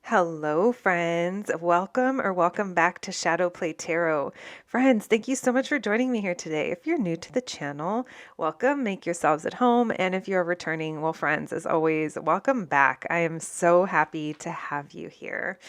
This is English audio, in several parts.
Hello, friends. Welcome back to Shadowplay Tarot. Friends, thank you so much for joining me here today. If you're new to the channel, welcome. Make yourselves at home. And if you're returning, well, friends, as always, welcome back. I am so happy to have you here.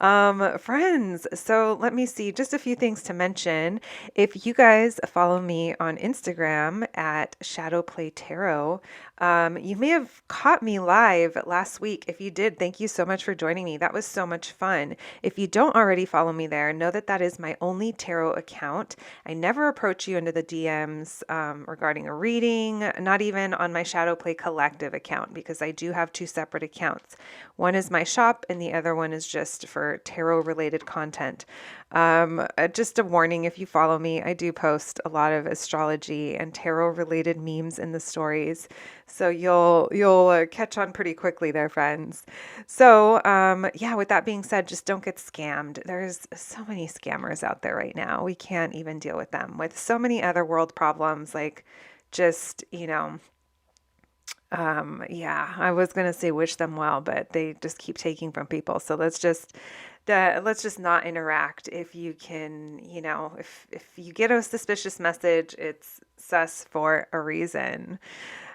Friends, so let me see, just a few things to mention. If you guys follow me on Instagram at Shadowplay Tarot, you may have caught me live last week. If you did, thank you so much for joining me. That was so much fun. If you don't already follow me there, know that that is my only tarot account. I never approach you into the DMs regarding a reading, not even on my Shadowplay Collective account, because I do have two separate accounts. One is my shop and the other one is just for tarot related content. Just a warning, if you follow me, I do post a lot of astrology and tarot related memes in the stories. So you'll catch on pretty quickly there, friends. So yeah, with that being said, just don't get scammed. There's so many scammers out there right now. We can't even deal with them with so many other world problems, like just, yeah, I was gonna say wish them well, but they just keep taking from people. So let's just not interact. If you can, if you get a suspicious message, it's sus for a reason.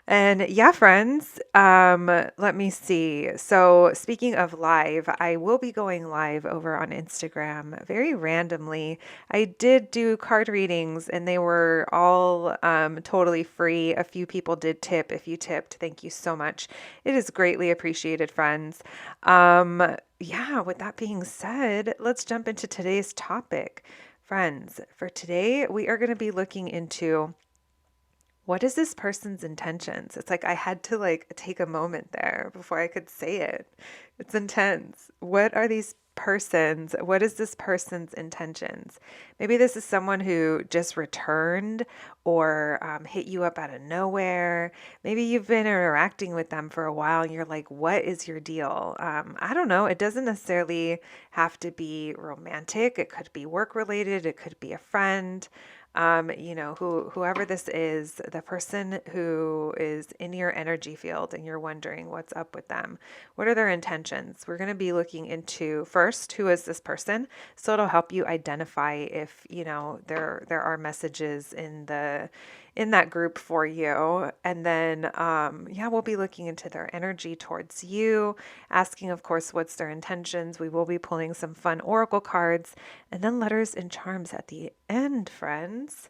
And yeah, friends, let me see. So speaking of live, I will be going live over on Instagram very randomly. I did do card readings and they were all totally free. A few people did tip. If you tipped, thank you so much. It is greatly appreciated, friends. Yeah, with that being said, let's jump into today's topic. Friends, for today, we are going to be looking into what is this person's intentions? It's like I had to take a moment there before I could say it. It's intense. What is this person's intentions? Maybe this is someone who just returned or hit you up out of nowhere. Maybe you've been interacting with them for a while and you're like, what is your deal? I don't know. It doesn't necessarily have to be romantic. It could be work related. It could be a friend. Whoever this is, the person who is in your energy field and you're wondering what's up with them. What are their intentions? We're going to be looking into first, who is this person? So it'll help you identify if, there are messages in that group for you. And then, yeah, we'll be looking into their energy towards you, asking, of course, what's their intentions. We will be pulling some fun oracle cards and then letters and charms at the end, friends.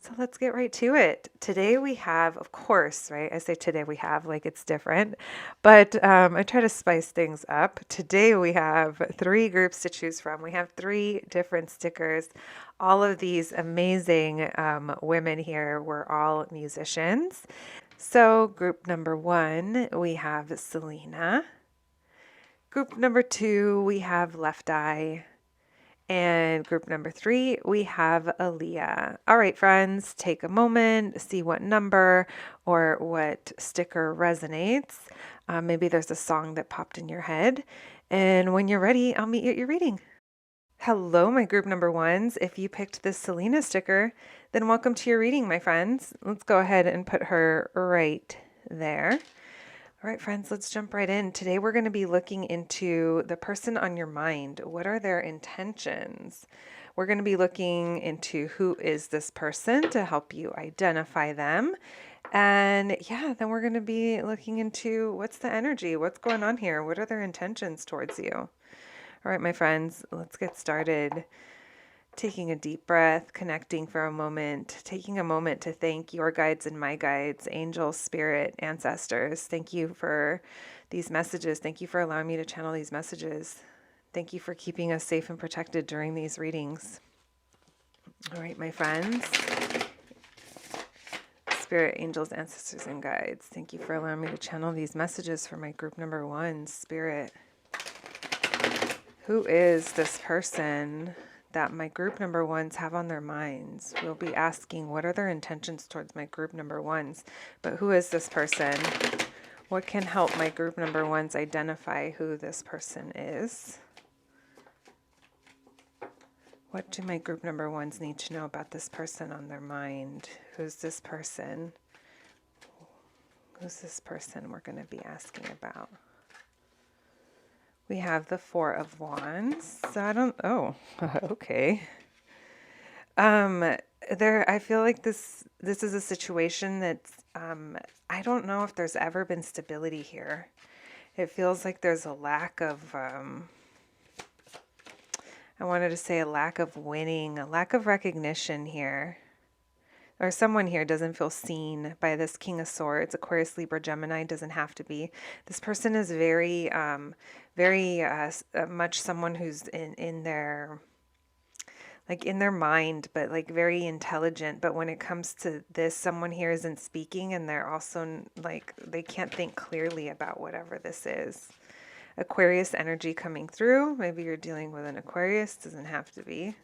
So let's get right to it. Today we have, of course, right? I say today we have like it's different, but I try to spice things up. Today we have three groups to choose from. We have three different stickers. All of these amazing women here were all musicians. So group number one, we have Selena. Group number two, we have Left Eye. And group number three, we have Aaliyah. All right, friends, take a moment, see what number or what sticker resonates. Maybe there's a song that popped in your head. And when you're ready, I'll meet you at your reading. Hello, my group number ones. If you picked this Selena sticker, then welcome to your reading, my friends. Let's go ahead and put her right there. All right, friends, let's jump right in. Today, we're going to be looking into the person on your mind. What are their intentions? We're going to be looking into who is this person to help you identify them. And yeah, then we're going to be looking into what's the energy? What's going on here? What are their intentions towards you? All right, my friends, let's get started. Taking a deep breath, connecting for a moment, taking a moment to thank your guides and my guides, angels, spirit, ancestors. Thank you for these messages. Thank you for allowing me to channel these messages. Thank you for keeping us safe and protected during these readings. All right, my friends, spirit, angels, ancestors, and guides. Thank you for allowing me to channel these messages for my group number one, spirit. Who is this person that my group number ones have on their minds? We'll be asking what are their intentions towards my group number ones, but who is this person? What can help my group number ones identify who this person is? What do my group number ones need to know about this person on their mind? Who's this person? Who's this person we're going to be asking about? We have the Four of Wands. So I don't, oh, okay. I feel like this is a situation that's, I don't know if there's ever been stability here. It feels like there's a lack of, I wanted to say a lack of winning, a lack of recognition here. Or someone here doesn't feel seen by this King of Swords. Aquarius, Libra, Gemini, doesn't have to be. This person is very, very much someone who's in their, like in their mind, but like very intelligent. But when it comes to this, someone here isn't speaking, and they're also like, they can't think clearly about whatever this is. Aquarius energy coming through. Maybe you're dealing with an Aquarius, doesn't have to be.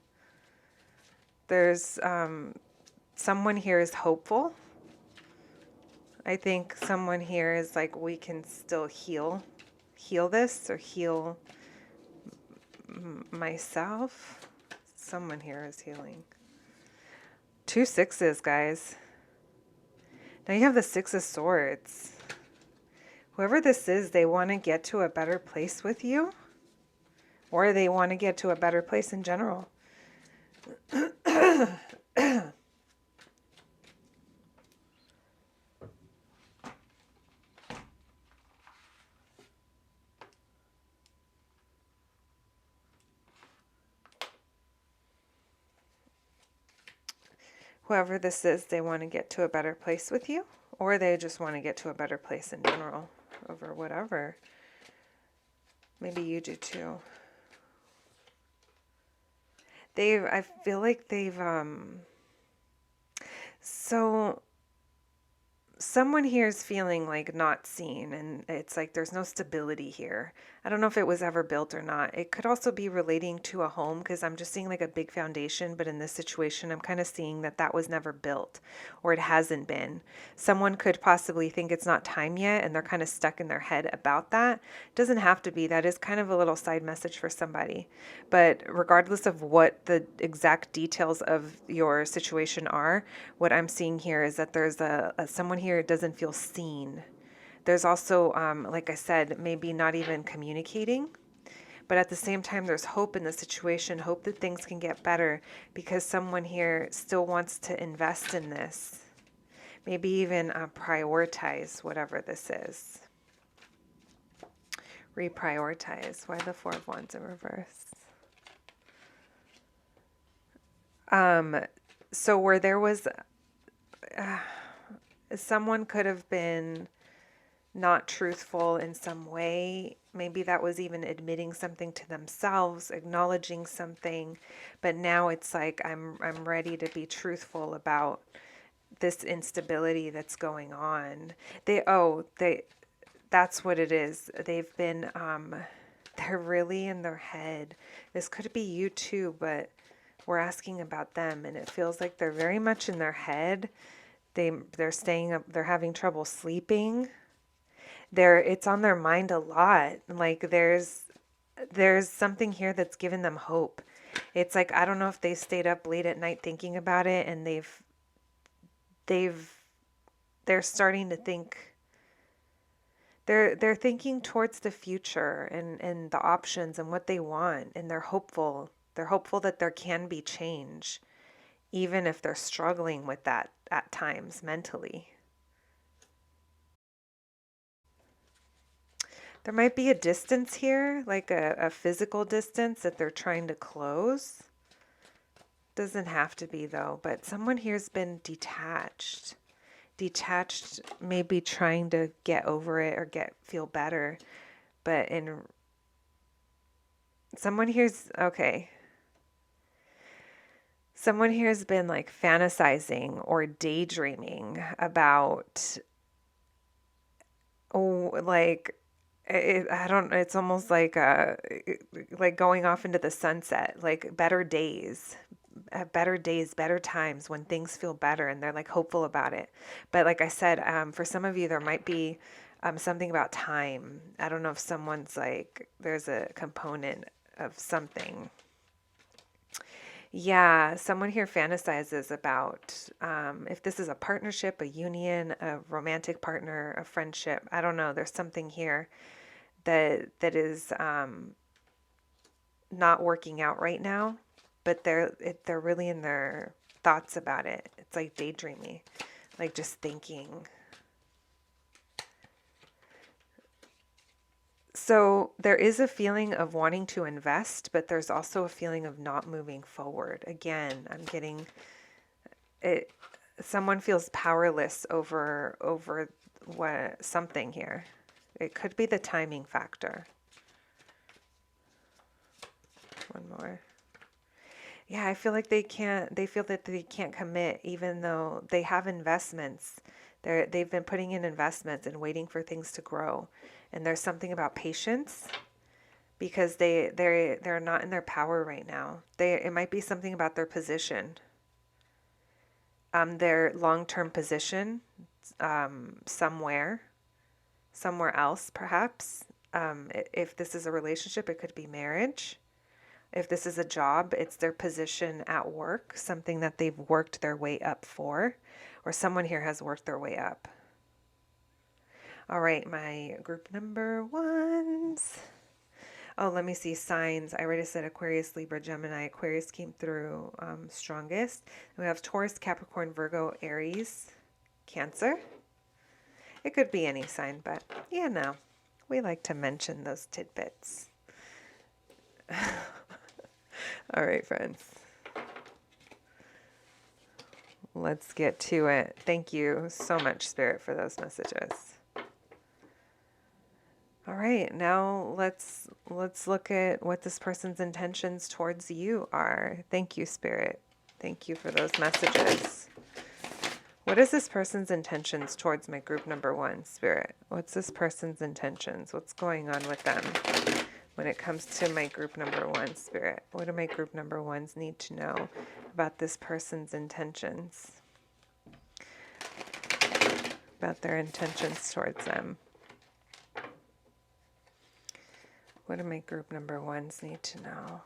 There's someone here is hopeful. I think someone here is like, we can still heal this, or heal myself. Someone here is healing. 2 sixes, guys. Now you have the Six of Swords. Whoever this is, they want to get to a better place with you, or they want to get to a better place in general. Whoever this is, they want to get to a better place with you, or they just want to get to a better place in general over whatever. Maybe you do too. I feel like they've, so someone here is feeling like not seen, and it's like there's no stability here. I don't know if it was ever built or not. It could also be relating to a home, because I'm just seeing like a big foundation, but in this situation I'm kind of seeing that that was never built, or it hasn't been. Someone could possibly think it's not time yet, and they're kind of stuck in their head about that. It doesn't have to be. That is kind of a little side message for somebody. But regardless of what the exact details of your situation are, what I'm seeing here is that there's someone here doesn't feel seen. There's also, like I said, maybe not even communicating, but at the same time, there's hope in the situation, hope that things can get better, because someone here still wants to invest in this. Maybe even prioritize whatever this is. Reprioritize. Why the Four of Wands in reverse? So where there was, someone could have been not truthful in some way. Maybe that was even admitting something to themselves, acknowledging something, but now it's like, I'm ready to be truthful about this instability that's going on. That's what it is. They've been, they're really in their head. This could be you too, but we're asking about them, and it feels like they're very much in their head. They're staying up, they're having trouble sleeping. It's on their mind a lot. Like there's something here that's given them hope. It's like, I don't know if they stayed up late at night thinking about it, and they're starting to think, they're thinking towards the future and the options and what they want, and they're hopeful. They're hopeful that there can be change, even if they're struggling with that at times mentally. There might be a distance here, like a physical distance that they're trying to close. Doesn't have to be though, but someone here's been detached. Detached, maybe trying to get over it or feel better. But someone here's, okay. Someone here has been like fantasizing or daydreaming about, it's almost like going off into the sunset, like better days, better times when things feel better, and they're like hopeful about it. But like I said, for some of you, there might be something about time. I don't know if someone's like, there's a component of something. Yeah, someone here fantasizes about if this is a partnership, a union, a romantic partner, a friendship. I don't know. There's something here that is not working out right now, but they're really in their thoughts about it. It's like daydreamy, like just thinking. So there is a feeling of wanting to invest, but there's also a feeling of not moving forward. Again, I'm getting it. Someone feels powerless over what something here. It could be the timing factor. One more. Yeah, I feel like they feel that they can't commit even though they have investments. They've been putting in investments and waiting for things to grow. And there's something about patience because they're not in their power right now. It might be something about their position. Their long-term position somewhere else perhaps. If this is a relationship, it could be marriage. If this is a job, it's their position at work, something that they've worked their way up for, or someone here has worked their way up. All right, my group number ones. Oh, let me see signs. I already said Aquarius, Libra, Gemini. Aquarius came through strongest. We have Taurus, Capricorn, Virgo, Aries, Cancer. It could be any sign, but yeah, no. We like to mention those tidbits. All right, friends. Let's get to it. Thank you so much, Spirit, for those messages. All right, now let's look at what this person's intentions towards you are. Thank you, Spirit. Thank you for those messages. What is this person's intentions towards my group number one, Spirit? What's this person's intentions? What's going on with them when it comes to my group number one, Spirit? What do my group number ones need to know about this person's intentions? About their intentions towards them. What do my group number ones need to know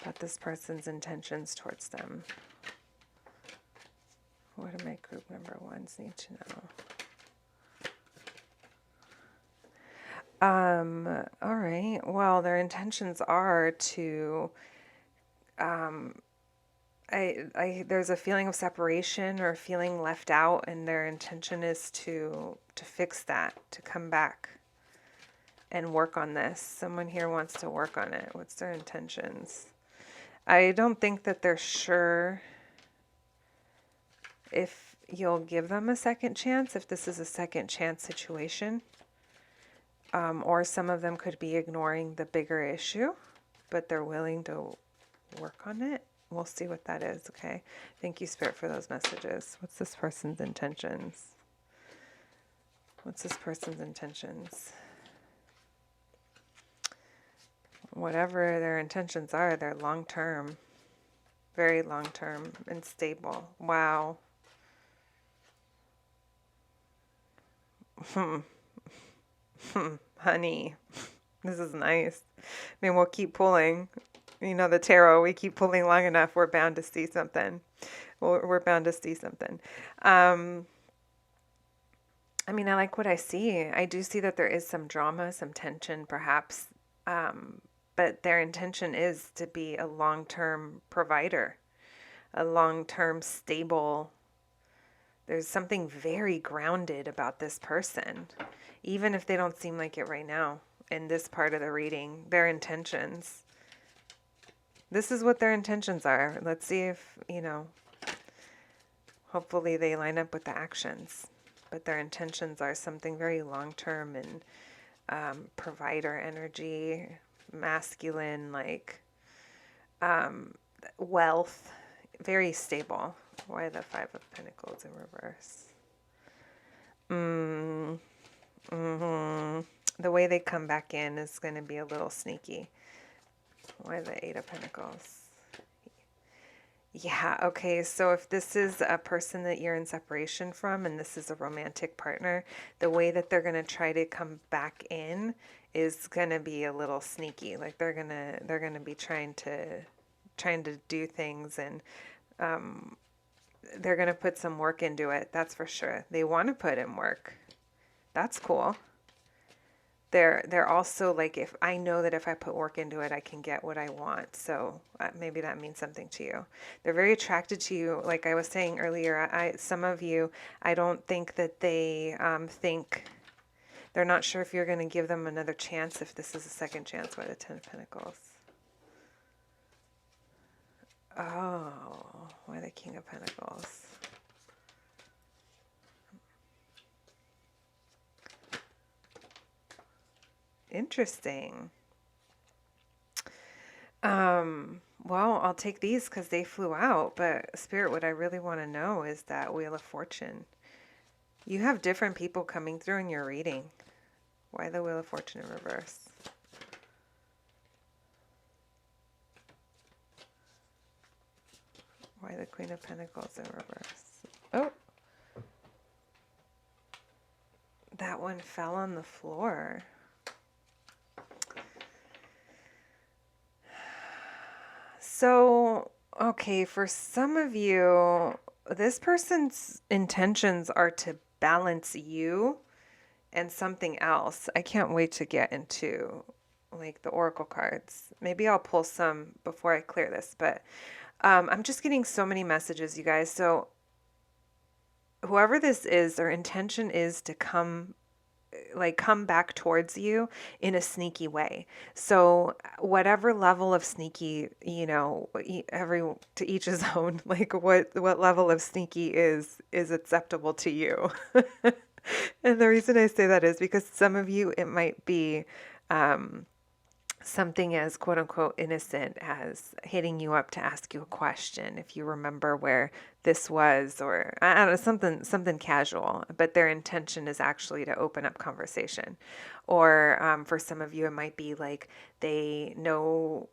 about this person's intentions towards them? What do my group number ones need to know? All right. Well, their intentions are to, there's a feeling of separation or feeling left out, and their intention is to fix that, to come back and work on this. Someone here wants to work on it. What's their intentions? I don't think that they're sure if you'll give them a second chance, if this is a second chance situation. Or some of them could be ignoring the bigger issue, but they're willing to work on it. We'll see what that is, okay? Thank you, Spirit, for those messages. What's this person's intentions? What's this person's intentions? Whatever their intentions are, they're long-term. Very long-term and stable. Wow. Honey, this is nice. I mean, we'll keep pulling. You know, the tarot, we keep pulling long enough, we're bound to see something. We're bound to see something. I mean, I like what I see. I do see that there is some drama, some tension, perhaps. But their intention is to be a long-term provider, a long-term stable. There's something very grounded about this person, even if they don't seem like it right now in this part of the reading. Their intentions. This is what their intentions are. Let's see if, hopefully they line up with the actions. But their intentions are something very long-term and provider energy, masculine, like wealth, very stable. Why the Five of Pentacles in reverse? The way they come back in is going to be a little sneaky. Why the Eight of Pentacles? Yeah, okay, so if this is a person that you're in separation from and this is a romantic partner, the way that they're going to try to come back in is going to be a little sneaky. Like they're going to be trying to do things, and they're going to put some work into it. That's for sure. They want to put in work. That's cool. they're also like, if I know that if I put work into it, I can get what I want. So maybe that means something to you. They're very attracted to you. Like I was saying earlier, some of you, I don't think that they think, they're not sure if you're going to give them another chance, if this is a second chance. By the Ten of Pentacles. Oh, why the King of Pentacles? Interesting. Well, I'll take these because they flew out, but Spirit, what I really want to know is that Wheel of Fortune. You have different people coming through in your reading. Why the Wheel of Fortune in reverse? Why the Queen of Pentacles in reverse? Oh, that one fell on the floor. So, okay, for some of you, this person's intentions are to balance you and something else. I can't wait to get into like the oracle cards. Maybe I'll pull some before I clear this, but I'm just getting so many messages, you guys. So whoever this is, their intention is to come back towards you in a sneaky way. So whatever level of sneaky, to each his own, like what level of sneaky is acceptable to you. And the reason I say that is because some of you, it might be something as quote unquote innocent as hitting you up to ask you a question, if you remember where this was, or I don't know, something casual, but their intention is actually to open up conversation. Or for some of you, it might be like they know,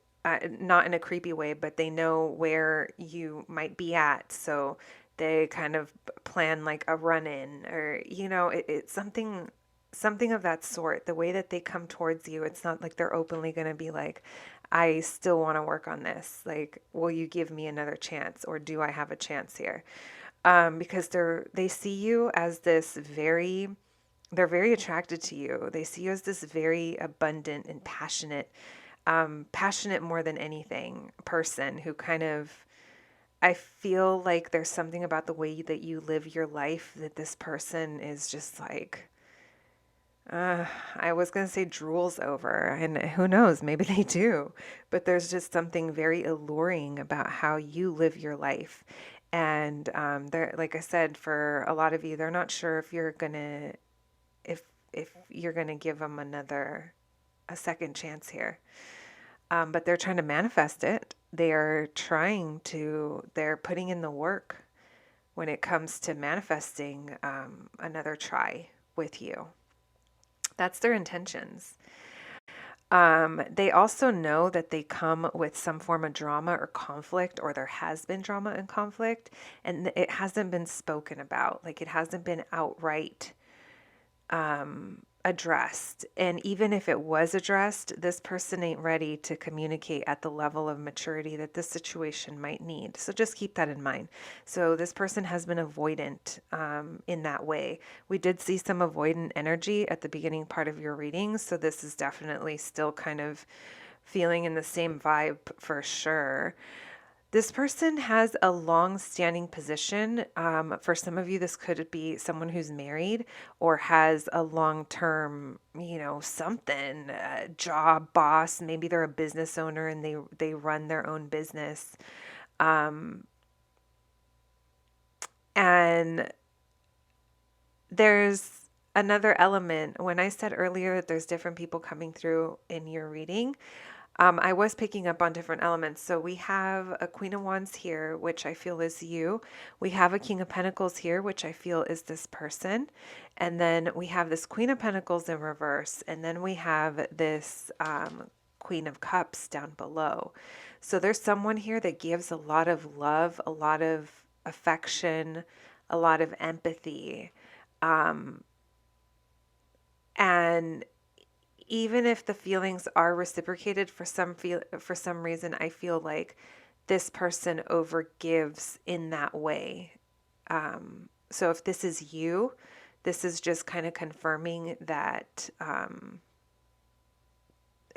not in a creepy way, but they know where you might be at, so they kind of plan like a run-in, or it's something of that sort. The way that they come towards you, it's not like they're openly going to be like, I still want to work on this. Like, will you give me another chance, or do I have a chance here? Because they see you as they're very attracted to you. They see you as this very abundant and passionate, passionate more than anything person who kind of, I feel like there's something about the way that you live your life that this person is just like, I was going to say drools over, and who knows, maybe they do, but there's just something very alluring about how you live your life. And they're, like I said, for a lot of you, they're not sure if you're gonna, if you're gonna give them a second chance here. But they're trying to manifest it. They're putting in the work when it comes to manifesting another try with you. That's their intentions. They also know that they come with some form of drama or conflict, or there has been drama and conflict, and it hasn't been spoken about. Like, it hasn't been outright addressed. And even if it was addressed, this person ain't ready to communicate at the level of maturity that this situation might need. So just keep that in mind. So this person has been avoidant in that way. We did see some avoidant energy at the beginning part of your reading. So this is definitely still kind of feeling in the same vibe for sure. This person has a long-standing position. For some of you, this could be someone who's married or has a long-term, something, job, boss. Maybe they're a business owner and they run their own business. And there's another element. When I said earlier that there's different people coming through in your reading, I was picking up on different elements. So we have a Queen of Wands here, which I feel is you. We have a King of Pentacles here, which I feel is this person. And then we have this Queen of Pentacles in reverse. And then we have this Queen of Cups down below. So there's someone here that gives a lot of love, a lot of affection, a lot of empathy. And even if the feelings are reciprocated for some reason, I feel like this person overgives in that way. So if this is you, this is just kind of confirming that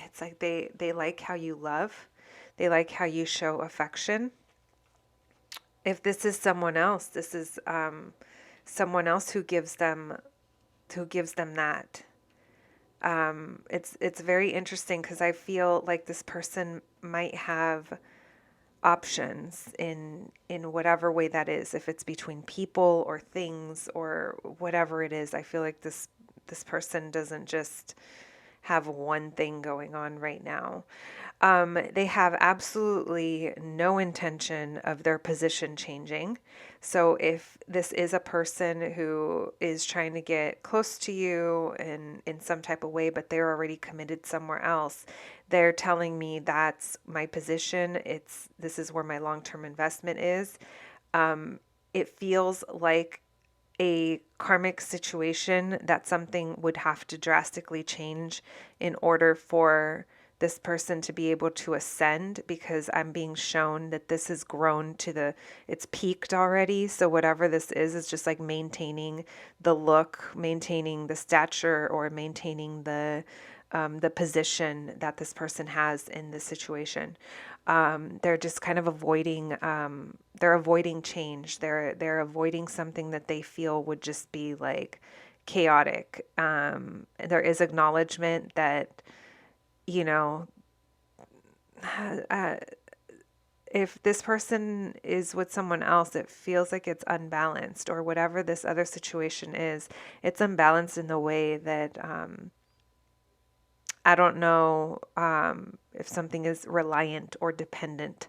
it's like they like how you love. They like how you show affection. If this is someone else, this is someone else who gives them that. It's very interesting because I feel like this person might have options in whatever way that is, if it's between people or things or whatever it is. I feel like this person doesn't just have one thing going on right now. They have absolutely no intention of their position changing. So if this is a person who is trying to get close to you in some type of way, but they're already committed somewhere else, they're telling me that's my position. This is where my long-term investment is. It feels like a karmic situation that something would have to drastically change in order for this person to be able to ascend, because I'm being shown that this has grown to it's peaked already. So whatever this is just like maintaining the look, maintaining the stature, or maintaining the position that this person has in this situation. They're just kind of avoiding, they're avoiding change. They're avoiding something that they feel would just be like chaotic. There is acknowledgement that, you know, uh, if this person is with someone else, it feels like it's unbalanced, or whatever this other situation is, it's unbalanced in the way that, I don't know if something is reliant or dependent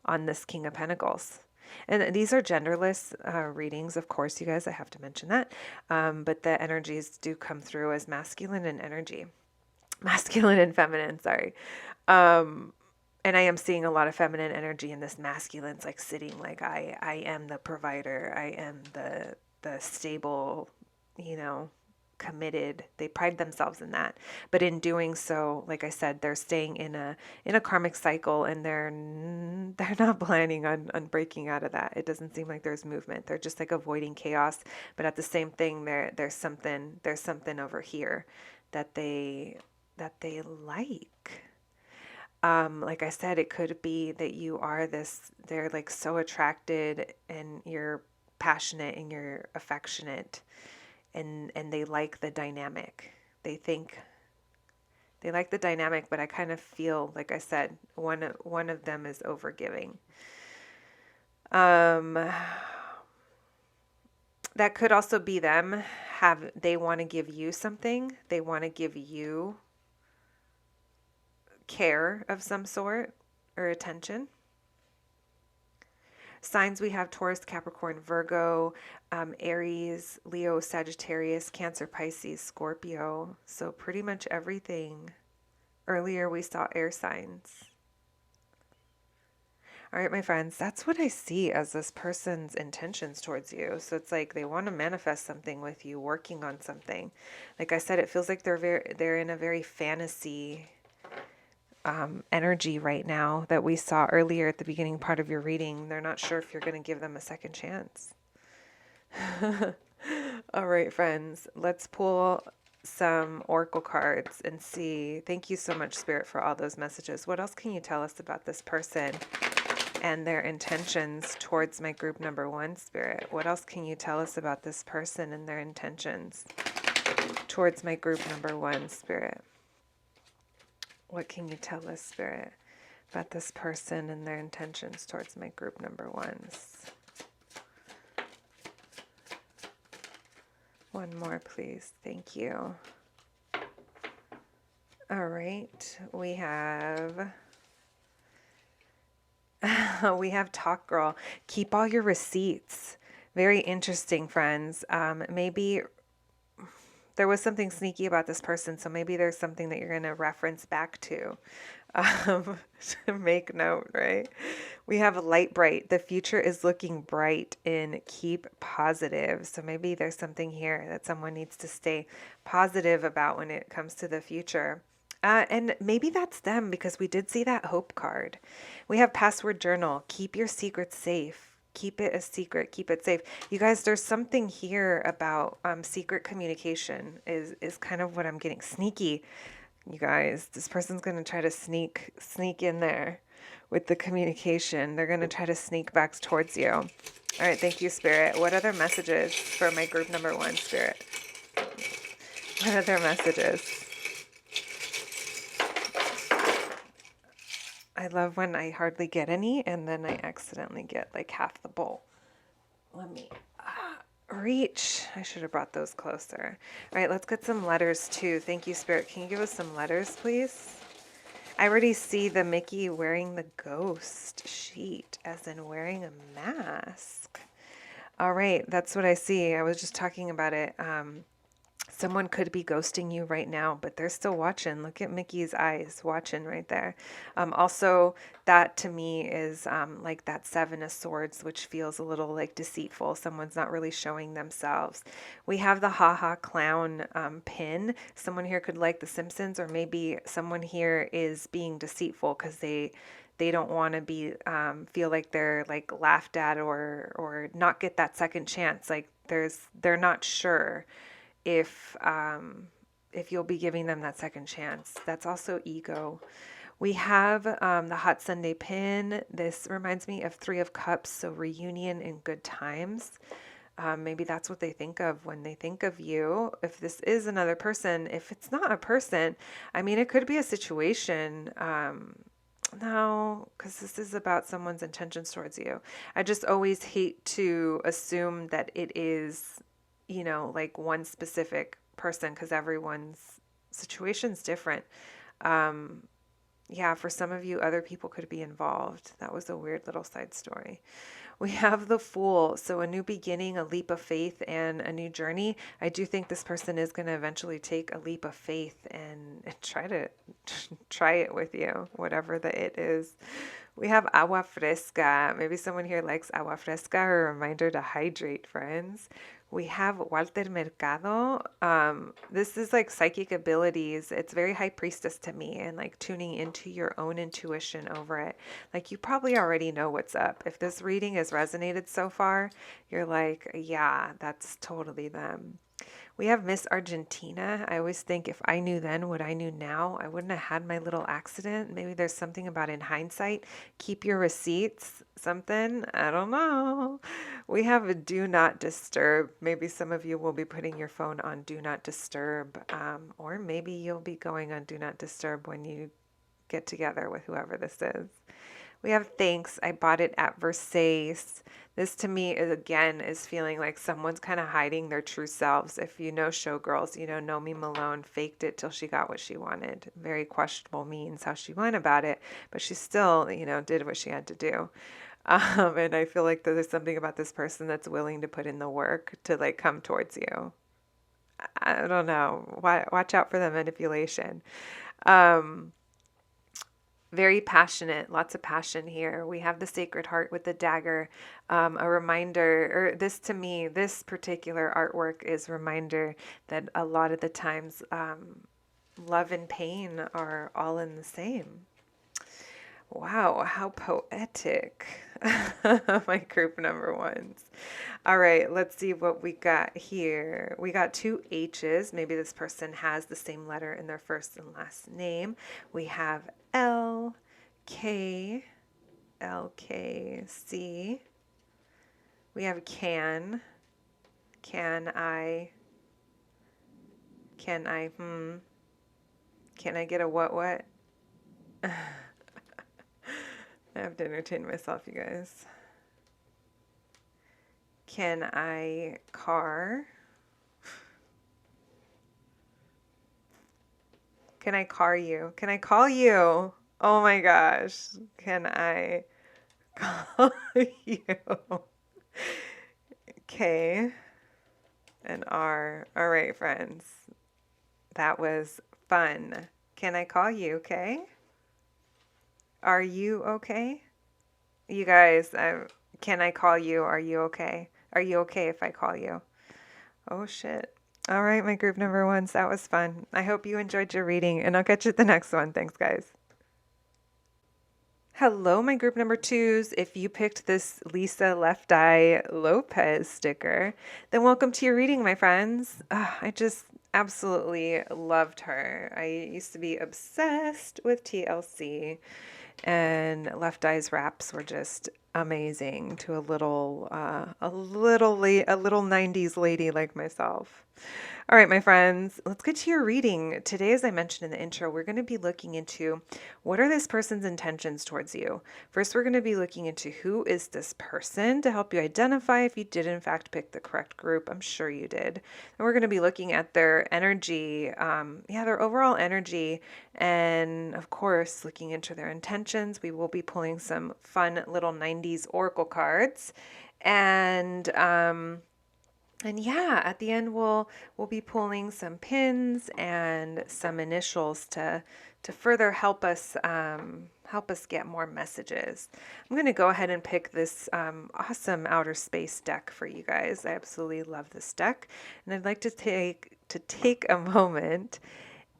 on this King of Pentacles. And these are genderless readings, of course, you guys, I have to mention that. But the energies do come through as masculine and feminine, sorry. And I am seeing a lot of feminine energy in this. Masculine's like sitting like, I am the provider. I am the stable, committed. They pride themselves in that. But in doing so, like I said, they're staying in a karmic cycle, and they're not planning on breaking out of that. It doesn't seem like there's movement. They're just like avoiding chaos, but at the same thing, there's something over here that they like. Like I said, it could be that they're like so attracted, and you're passionate and you're affectionate, and they like the dynamic. They like the dynamic, but I kind of feel, like I said, one of them is overgiving. That could also be them. They want to give you something. They want to give you care of some sort or attention. Signs we have: Taurus, Capricorn, Virgo, Aries, Leo, Sagittarius, Cancer, Pisces, Scorpio. So pretty much everything. Earlier we saw air signs. All right, my friends, that's what I see as this person's intentions towards you. So it's like they want to manifest something with you, working on something. Like I said, it feels like they're in a very fantasy energy right now that we saw earlier at the beginning part of your reading. They're not sure if you're going to give them a second chance. All right, friends, let's pull some oracle cards and see. Thank you so much, Spirit, for all those messages. What else can you tell us about this person and their intentions towards my group number 1, Spirit? What else can you tell us about this person and their intentions towards my group number 1, Spirit? What can you tell us, Spirit, about this person and their intentions towards my group number 1s? One more, please. Thank you. All right. We have Talk Girl. Keep all your receipts. Very interesting, friends. Maybe there was something sneaky about this person, so maybe there's something that you're going to reference back to. Make note, right? We have Light Bright. The future is looking bright in Keep Positive. So maybe there's something here that someone needs to stay positive about when it comes to the future. And maybe that's them, because we did see that Hope card. We have Password Journal. Keep your secrets safe. Keep it a secret. Keep it safe. You guys, there's something here about secret communication is kind of what I'm getting. Sneaky. You guys, this person's going to try to sneak in there with the communication. They're going to try to sneak back towards you. All right, thank you, Spirit. What other messages for my group number 1, Spirit? What other messages? I love when I hardly get any and then I accidentally get like half the bowl. Let me reach. I should have brought those closer. All right, let's get some letters too. Thank you, Spirit. Can you give us some letters, please? I already see the Mickey wearing the ghost sheet, as in wearing a mask. All right, that's what I see. I was just talking about it. Someone could be ghosting you right now, but they're still watching. Look at Mickey's eyes watching right there. Also, that to me is like that 7 of Swords, which feels a little like deceitful. Someone's not really showing themselves. We have the haha clown pin. Someone here could like The Simpsons, or maybe someone here is being deceitful because they don't want to be feel like they're like laughed at or not get that second chance. Like they're not sure if you'll be giving them that second chance. That's also ego. We have the Hot Sunday pin. This reminds me of 3 of Cups, so reunion in good times. Maybe that's what they think of when they think of you. If this is another person, if it's not a person, I mean, it could be a situation. No, because this is about someone's intentions towards you. I just always hate to assume that it is, like one specific person, because everyone's situation's different. Yeah, for some of you, other people could be involved. That was a weird little side story. We have the Fool. So a new beginning, a leap of faith, and a new journey. I do think this person is going to eventually take a leap of faith and try it with you, whatever the it is. We have agua fresca. Maybe someone here likes agua fresca, or a reminder to hydrate, friends. We have Walter Mercado. This is like psychic abilities. It's very high priestess to me, and like tuning into your own intuition over it. Like you probably already know what's up. If this reading has resonated so far, you're like, yeah, that's totally them. We have Miss Argentina. I always think if I knew then what I knew now, I wouldn't have had my little accident. Maybe there's something about in hindsight. Keep your receipts, something. I don't know. We have a do not disturb. Maybe some of you will be putting your phone on do not disturb, or maybe you'll be going on do not disturb when you get together with whoever this is. We have thanks. I bought it at Versailles. This to me is again is feeling like someone's kind of hiding their true selves. If you know showgirls, Nomi Malone faked it till she got what she wanted. Very questionable means how she went about it, but she still, did what she had to do. And I feel like there's something about this person that's willing to put in the work to like come towards you. I don't know. Watch out for the manipulation. Very passionate, lots of passion here. We have the Sacred Heart with the dagger, a reminder, or this to me, this particular artwork is a reminder that a lot of the times love and pain are all in the same. Wow, how poetic. My group number 1s. All right, let's see what we got here. We got 2 H's. Maybe this person has the same letter in their first and last name. We have L, K, C. We have can I, can I get a what? I have to entertain myself, you guys. Can I car? Can I car you? Can I call you? Oh my gosh. Can I call you? K and R. All right, friends. That was fun. Can I call you, okay? Are you okay? You guys, can I call you? Are you okay? Are you okay if I call you? Oh, shit. All right, my group number 1s. That was fun. I hope you enjoyed your reading, and I'll catch you at the next one. Thanks, guys. Hello, my group number 2s. If you picked this Lisa Left Eye Lopez sticker, then welcome to your reading, my friends. absolutely loved her. I used to be obsessed with TLC, and Left Eye's raps were just amazing to a little 90s lady like myself. All right, my friends, let's get to your reading. Today, as I mentioned in the intro, we're going to be looking into what are this person's intentions towards you. First, we're going to be looking into who is this person to help you identify if you did in fact pick the correct group. I'm sure you did. And we're going to be looking at their energy, their overall energy, and of course, looking into their intentions. We will be pulling some fun little 90s oracle cards, and yeah, at the end we'll be pulling some pins and some initials to further help us get more messages. I'm going to go ahead and pick this awesome outer space deck for you guys. I absolutely love this deck, and I'd like to take a moment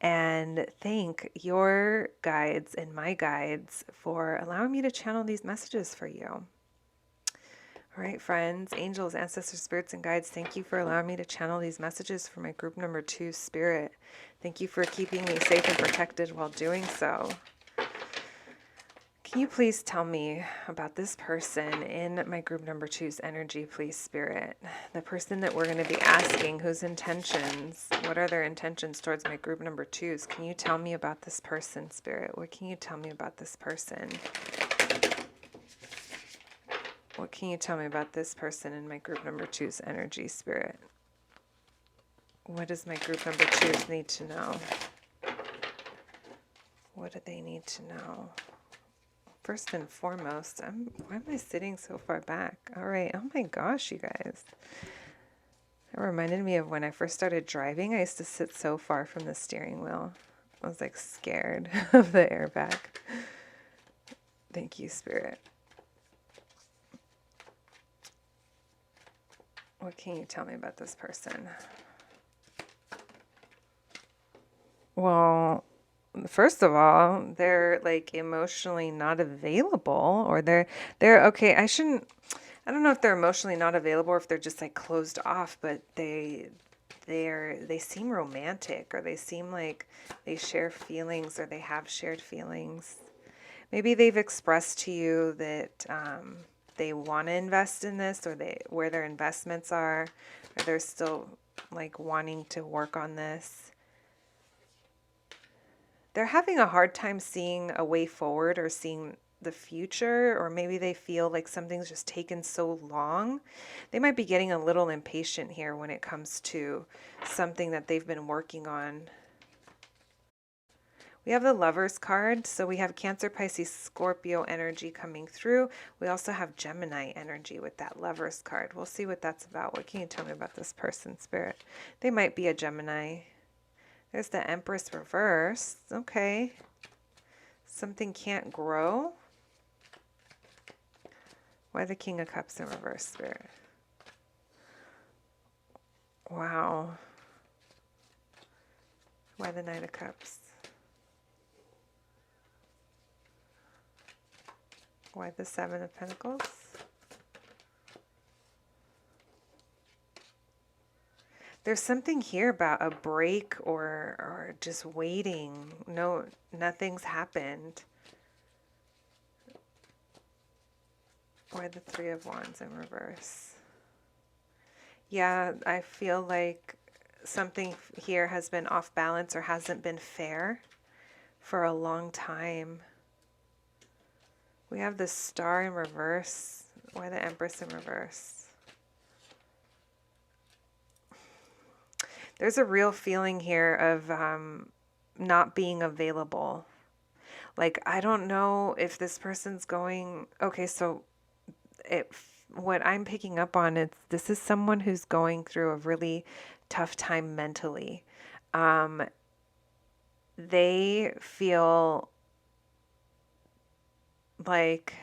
and thank your guides and my guides for allowing me to channel these messages for you. All right, friends, angels, ancestors, spirits, and guides, thank you for allowing me to channel these messages for my group number 2 spirit. Thank you for keeping me safe and protected while doing so. Can you please tell me about this person in my group number 2's energy, please, spirit? The person that we're going to be asking, whose intentions, what are their intentions towards my group number 2's? Can you tell me about this person, spirit? What can you tell me about this person? What can you tell me about this person in my group number 2's energy, spirit? What does my group number 2's need to know? What do they need to know? First and foremost, why am I sitting so far back? All right. Oh my gosh, you guys. It reminded me of when I first started driving. I used to sit so far from the steering wheel. I was like scared of the airbag. Thank you, spirit. What can you tell me about this person? Well, first of all, they're like emotionally not available, or they're okay. I don't know if they're emotionally not available or if they're just like closed off, but they seem romantic, or they seem like they share feelings, or they have shared feelings. Maybe they've expressed to you that they want to invest in this, or where their investments are, or they're still like wanting to work on this. They're having a hard time seeing a way forward or seeing the future, or maybe they feel like something's just taken so long. They might be getting a little impatient here when it comes to something that they've been working on. We have the Lovers card, so we have Cancer, Pisces, Scorpio energy coming through. We also have Gemini energy with that Lovers card. We'll see what that's about. What can you tell me about this person, spirit? They might be a Gemini. There's the Empress reverse. Okay. Something can't grow. Why the King of Cups in reverse, spirit? Wow. Why the Knight of Cups? Why the Seven of Pentacles? There's something here about a break or just waiting. No, nothing's happened. Why the Three of Wands in reverse? Yeah, I feel like something here has been off balance or hasn't been fair for a long time. We have the Star in reverse. Why the Empress in reverse? There's a real feeling here of not being available. Like, I don't know if this person's going... Okay, so what I'm picking up on is this is someone who's going through a really tough time mentally. They feel like...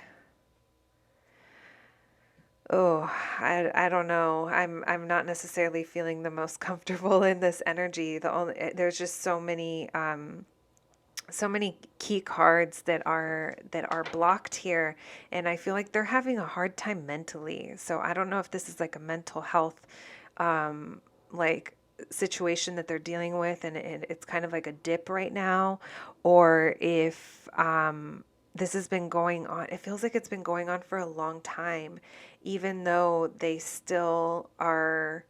Oh, I don't know. I'm not necessarily feeling the most comfortable in this energy. There's just so many key cards that are blocked here, and I feel like they're having a hard time mentally. So I don't know if this is like a mental health like situation that they're dealing with, and it's kind of like a dip right now, or if this has been going on. It feels like it's been going on for a long time, even though they still are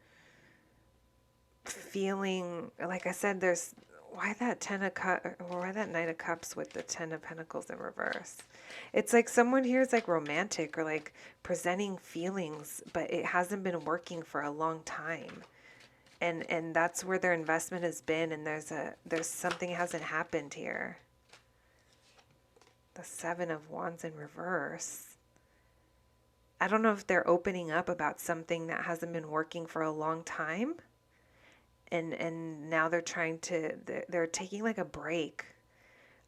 feeling, like I said, there's, why that 10 of cups, or why that Knight of Cups with the 10 of Pentacles in reverse? It's like someone here is like romantic or like presenting feelings, but it hasn't been working for a long time. And that's where their investment has been, and there's something hasn't happened here. The 7 of Wands in reverse. I don't know if they're opening up about something that hasn't been working for a long time. And now they're they're taking like a break.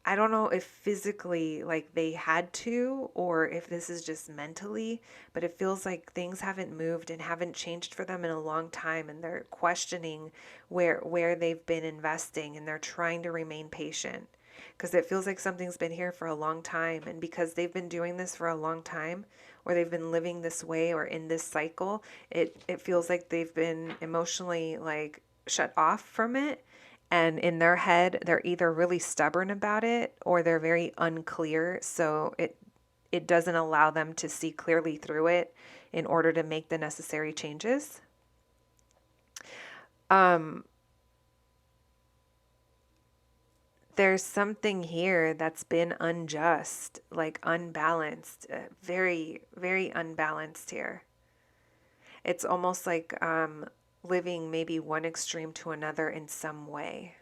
I don't know if physically like they had to, or if this is just mentally, but it feels like things haven't moved and haven't changed for them in a long time, and they're questioning where they've been investing, and they're trying to remain patient because it feels like something's been here for a long time, and because they've been doing this for a long time, or they've been living this way or in this cycle, it feels like they've been emotionally like shut off from it. And in their head, they're either really stubborn about it or they're very unclear. So it doesn't allow them to see clearly through it in order to make the necessary changes. There's something here that's been unjust, like unbalanced, very, very unbalanced here. It's almost like living maybe one extreme to another in some way.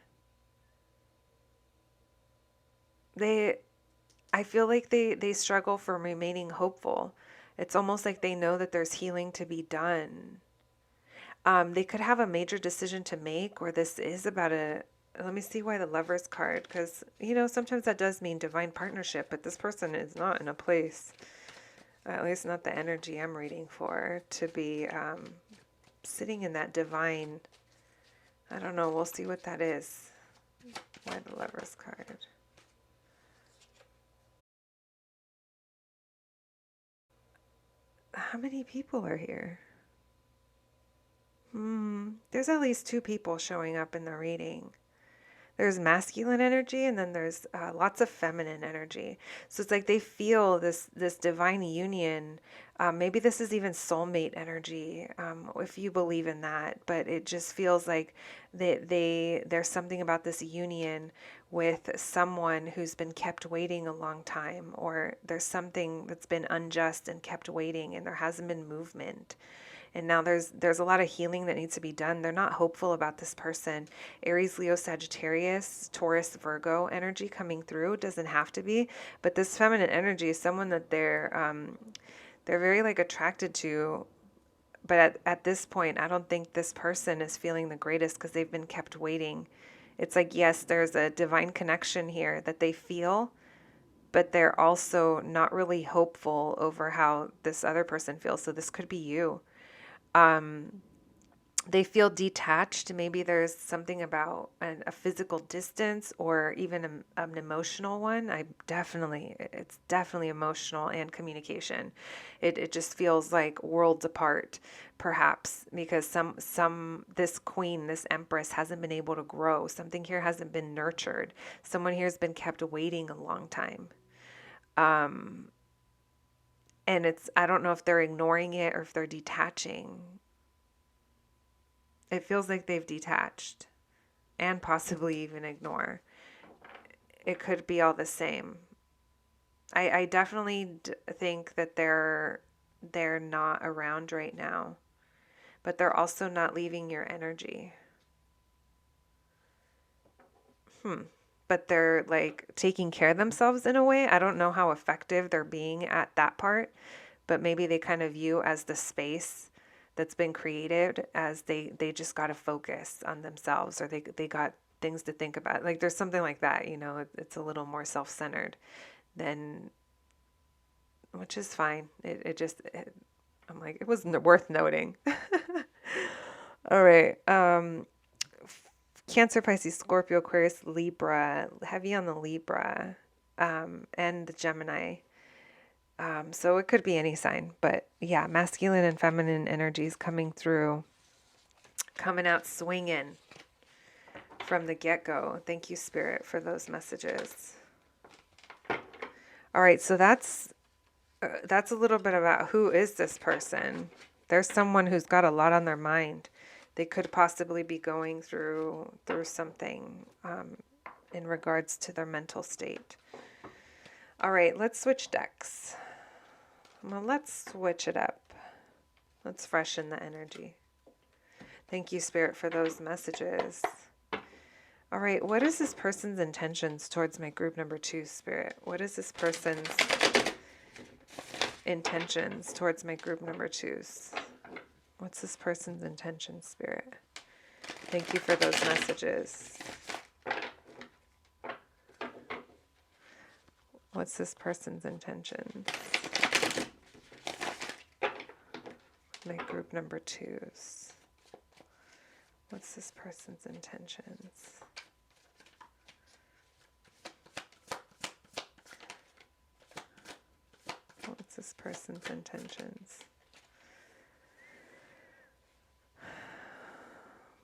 I feel like they struggle for remaining hopeful. It's almost like they know that there's healing to be done. They could have a major decision to make, or this is about a, let me see why the Lovers card, because, you know, sometimes that does mean divine partnership, but this person is not in a place, at least not the energy I'm reading for, to be sitting in that divine, I don't know, we'll see what that is. Why the Lovers card? How many people are here? There's at least 2 people showing up in the reading. There's masculine energy, and then there's lots of feminine energy. So it's like they feel this divine union. Maybe this is even soulmate energy, if you believe in that. But it just feels like there's something about this union with someone who's been kept waiting a long time, or there's something that's been unjust and kept waiting, and there hasn't been movement. And now there's a lot of healing that needs to be done. They're not hopeful about this person. Aries, Leo, Sagittarius, Taurus, Virgo energy coming through. Doesn't have to be, but this feminine energy is someone that they're very like attracted to. But at this point, I don't think this person is feeling the greatest because they've been kept waiting. It's like, yes, there's a divine connection here that they feel, but they're also not really hopeful over how this other person feels. So this could be you. They feel detached. Maybe there's something about a physical distance, or even an emotional one. It's definitely emotional and communication. It just feels like worlds apart, perhaps, because this queen, this empress hasn't been able to grow. Something here hasn't been nurtured. Someone here has been kept waiting a long time. And I don't know if they're ignoring it or if they're detaching. It feels like they've detached and possibly even ignore. It could be all the same. I definitely think that they're not around right now, but they're also not leaving your energy. But they're like taking care of themselves in a way. I don't know how effective they're being at that part, but maybe they kind of view as the space that's been created as they just got to focus on themselves, or they got things to think about. Like there's something like that, you know, it's a little more self-centered than, which is fine. I'm like, it was worth noting. All right. Cancer, Pisces, Scorpio, Aquarius, Libra, heavy on the Libra, and the Gemini. So it could be any sign, but yeah, masculine and feminine energies coming through coming out swinging from the get-go. Thank you, Spirit, for those messages. All right, so that's a little bit about who is this person. There's someone who's got a lot on their mind. They could possibly be going through something in regards to their mental state. All right, let's switch decks. Well, let's switch it up. Let's freshen the energy. Thank you, Spirit, for those messages. All right, what is this person's intentions towards my group number 2, Spirit? What is this person's intentions towards my group number 2s? What's this person's intention, Spirit? Thank you for those messages. What's this person's intentions? My group number 2s. What's this person's intentions? What's this person's intentions?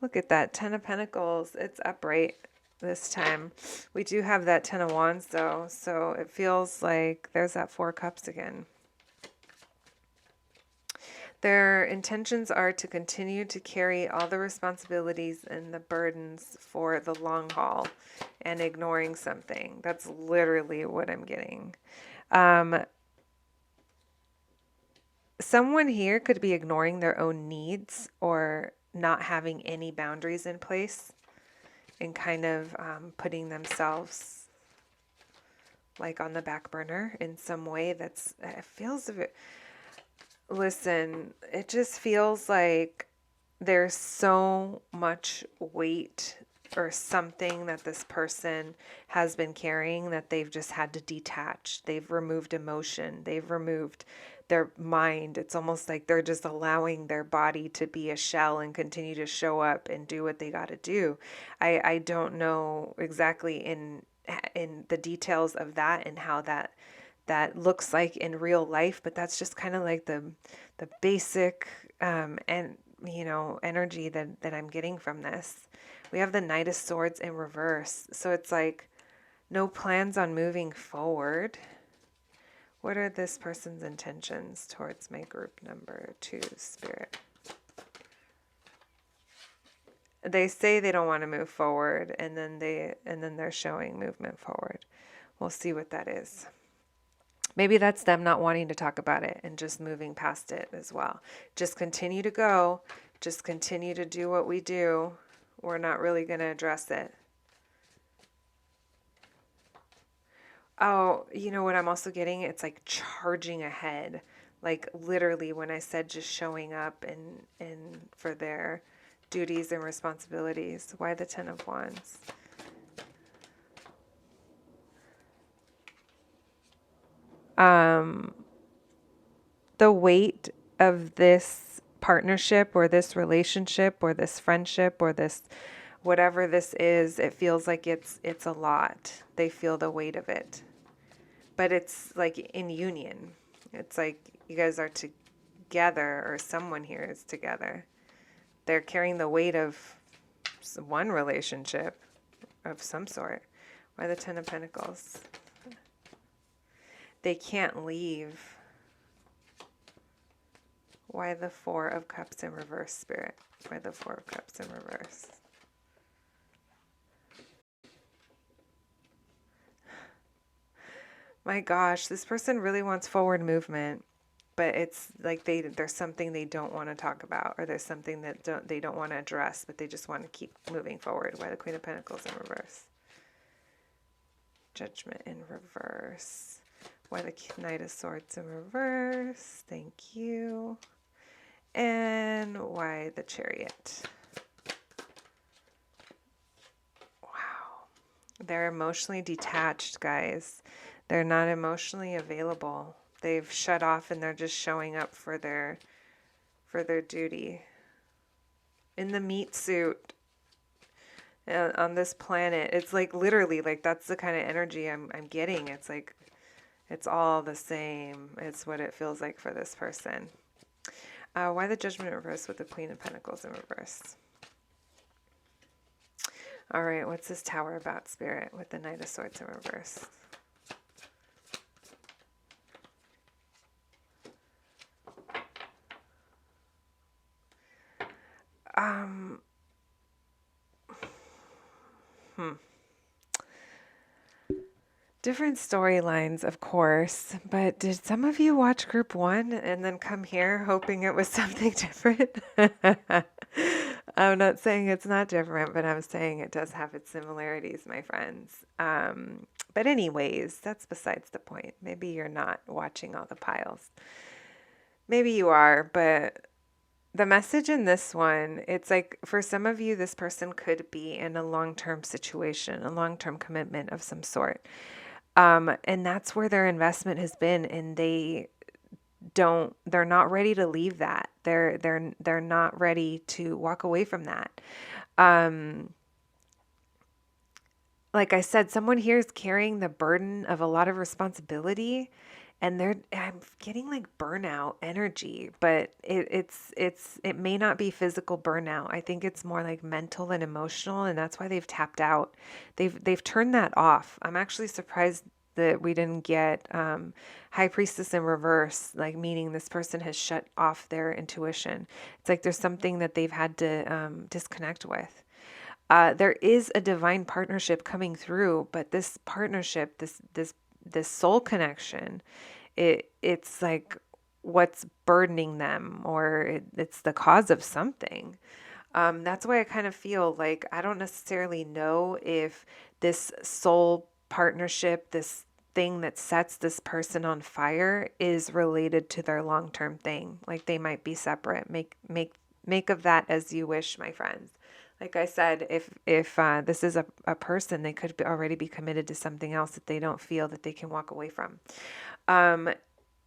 Look at that, 10 of Pentacles. It's upright this time. We do have that 10 of Wands though, so it feels like there's that 4 Cups again. Their intentions are to continue to carry all the responsibilities and the burdens for the long haul and ignoring something. That's literally what I'm getting. Someone here could be ignoring their own needs or not having any boundaries in place and kind of putting themselves like on the back burner in some way. It feels a bit... Listen, it just feels like there's so much weight or something that this person has been carrying that they've just had to detach. They've removed emotion. They've removed their mind. It's almost like they're just allowing their body to be a shell and continue to show up and do what they got to do. I don't know exactly in the details of that and how that looks like in real life, but that's just kind of like the basic and energy that I'm getting from this. We have the Knight of Swords in reverse, so it's like no plans on moving forward. What are this person's intentions towards my group number 2, Spirit? They say they don't want to move forward, and then they're showing movement forward. We'll see what that is. Maybe that's them not wanting to talk about it and just moving past it as well. Just continue to go. Just continue to do what we do. We're not really going to address it. Oh, you know what I'm also getting? It's like charging ahead. Like literally when I said just showing up and for their duties and responsibilities. Why the 10 of Wands? The weight of this partnership or this relationship or this friendship or this whatever this is, it feels like it's a lot. They feel the weight of it. But it's like in union. It's like you guys are together, or someone here is together. They're carrying the weight of one relationship of some sort. Why the 10 of Pentacles? They can't leave. Why the 4 of Cups in reverse, Spirit? Why the 4 of Cups in reverse? My gosh, this person really wants forward movement, but it's like there's something they don't want to talk about, or there's something that they don't want to address, but they just want to keep moving forward. Why the Queen of Pentacles in reverse? Judgment in reverse. Why the Knight of Swords in reverse? Thank you. And why the Chariot? Wow. They're emotionally detached, guys. They're not emotionally available. They've shut off and they're just showing up for their duty. In the meat suit on this planet. It's like literally like that's the kind of energy I'm getting. It's like it's all the same. It's what it feels like for this person. Why the Judgment in reverse with the Queen of Pentacles in reverse? All right, what's this tower about, Spirit, with the Knight of Swords in reverse? Um, Different storylines, of course, but did some of you watch group one and then come here hoping it was something different? I'm not saying it's not different, but I'm saying it does have its similarities, my friends. But anyways, that's besides the point. Maybe you're not watching all the piles. Maybe you are, but the message in this one, it's like for some of you, this person could be in a long-term situation, a long-term commitment of some sort. And that's where their investment has been, and they're not ready to leave that. They're not ready to walk away from that. Um, like I said, someone here is carrying the burden of a lot of responsibility, and I'm getting like burnout energy, but it may not be physical burnout. I think it's more like mental and emotional, and that's why they've tapped out. They've turned that off. I'm actually surprised that we didn't get High Priestess in reverse, like meaning this person has shut off their intuition. It's like there's something that they've had to disconnect with. There is a divine partnership coming through, but this partnership, this soul connection, it's like what's burdening them, or it's the cause of something. That's why I kind of feel like I don't necessarily know if this soul partnership, this thing that sets this person on fire, is related to their long-term thing. Like they might be separate. Make of that as you wish, my friends. Like I said, if this is a person, they could already be committed to something else that they don't feel that they can walk away from. Um,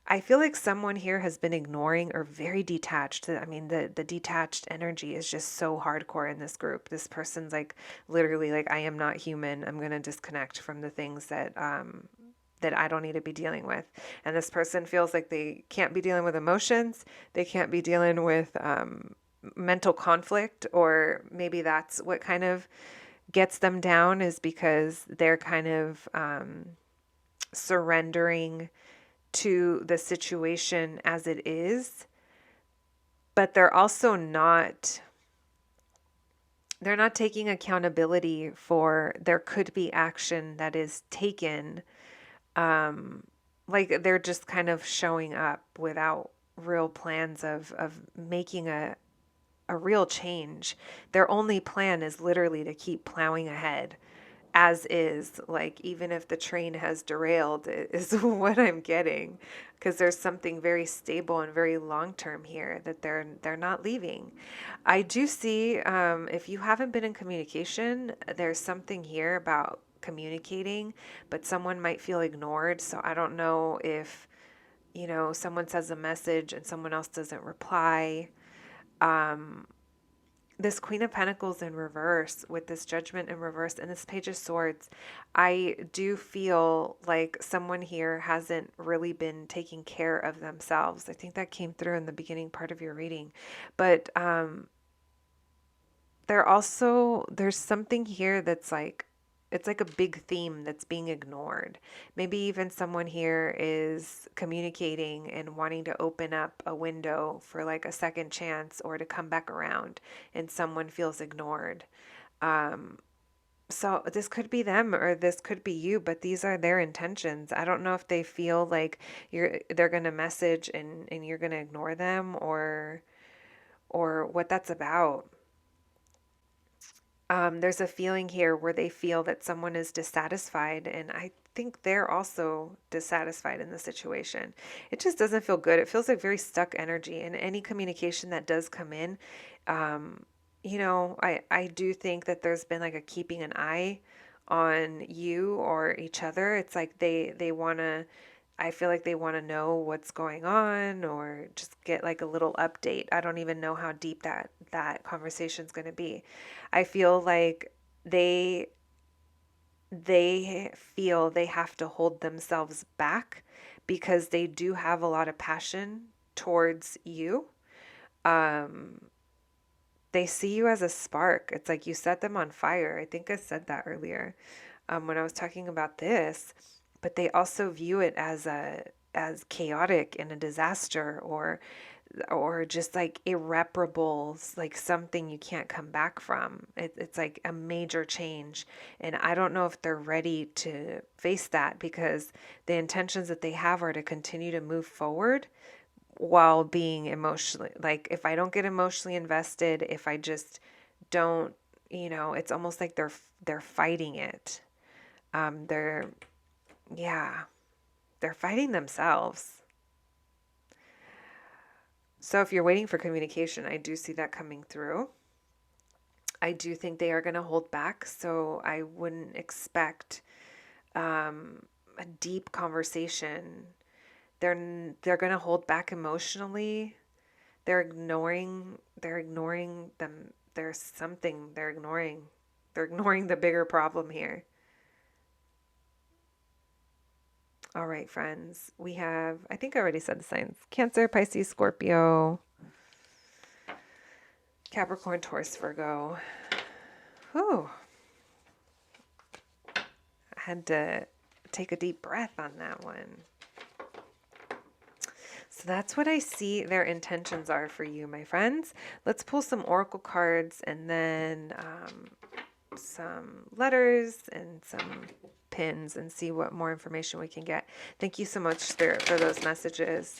I feel like someone here has been ignoring or very detached. I mean, the detached energy is just so hardcore in this group. This person's like literally like, I am not human. I'm going to disconnect from the things that I don't need to be dealing with. And this person feels like they can't be dealing with emotions. They can't be dealing with mental conflict, or maybe that's what kind of gets them down, is because they're kind of surrendering to the situation as it is, but they're not taking accountability for there could be action that is taken. Like they're just kind of showing up without real plans of making a real change. Their only plan is literally to keep plowing ahead as is, like even if the train has derailed, is what I'm getting, because there's something very stable and very long term here that they're not leaving. I do see, if you haven't been in communication, there's something here about communicating, but someone might feel ignored. So I don't know if, someone says a message and someone else doesn't reply. This Queen of Pentacles in reverse with this Judgment in reverse and this Page of Swords, I do feel like someone here hasn't really been taking care of themselves. I think that came through in the beginning part of your reading. But there's something here that's like, it's like a big theme that's being ignored. Maybe even someone here is communicating and wanting to open up a window for like a second chance or to come back around, and someone feels ignored. So this could be them or this could be you, but these are their intentions. I don't know if they feel like they're going to message and you're going to ignore them, or what that's about. There's a feeling here where they feel that someone is dissatisfied, and I think they're also dissatisfied in the situation. It just doesn't feel good. It feels like very stuck energy, and any communication that does come in, um, I do think that there's been like a keeping an eye on you or each other. It's like they want to, I feel like they want to know what's going on or just get like a little update. I don't even know how deep that conversation's going to be. I feel like they they feel they have to hold themselves back because they do have a lot of passion towards you. Um they see you as a spark. It's like you set them on fire. I think I said that earlier when I was talking about this, but they also view it as chaotic and a disaster, or just like irreparable, like something you can't come back from. It's like a major change. And I don't know if they're ready to face that, because the intentions that they have are to continue to move forward while being emotionally, like, if I don't get emotionally invested, if I just don't, it's almost like they're fighting it. They're, yeah, they're fighting themselves. So if you're waiting for communication, I do see that coming through. I do think they are going to hold back, so I wouldn't expect a deep conversation. They're going to hold back emotionally. They're ignoring them. There's something they're ignoring. They're ignoring the bigger problem here. All right, friends. We have, I think I already said the signs: Cancer, Pisces, Scorpio, Capricorn, Taurus, Virgo. Whew. I had to take a deep breath on that one. So that's what I see their intentions are for you, my friends. Let's pull some oracle cards, and then some letters and some pins, and see what more information we can get. Thank you so much, Spirit, for those messages.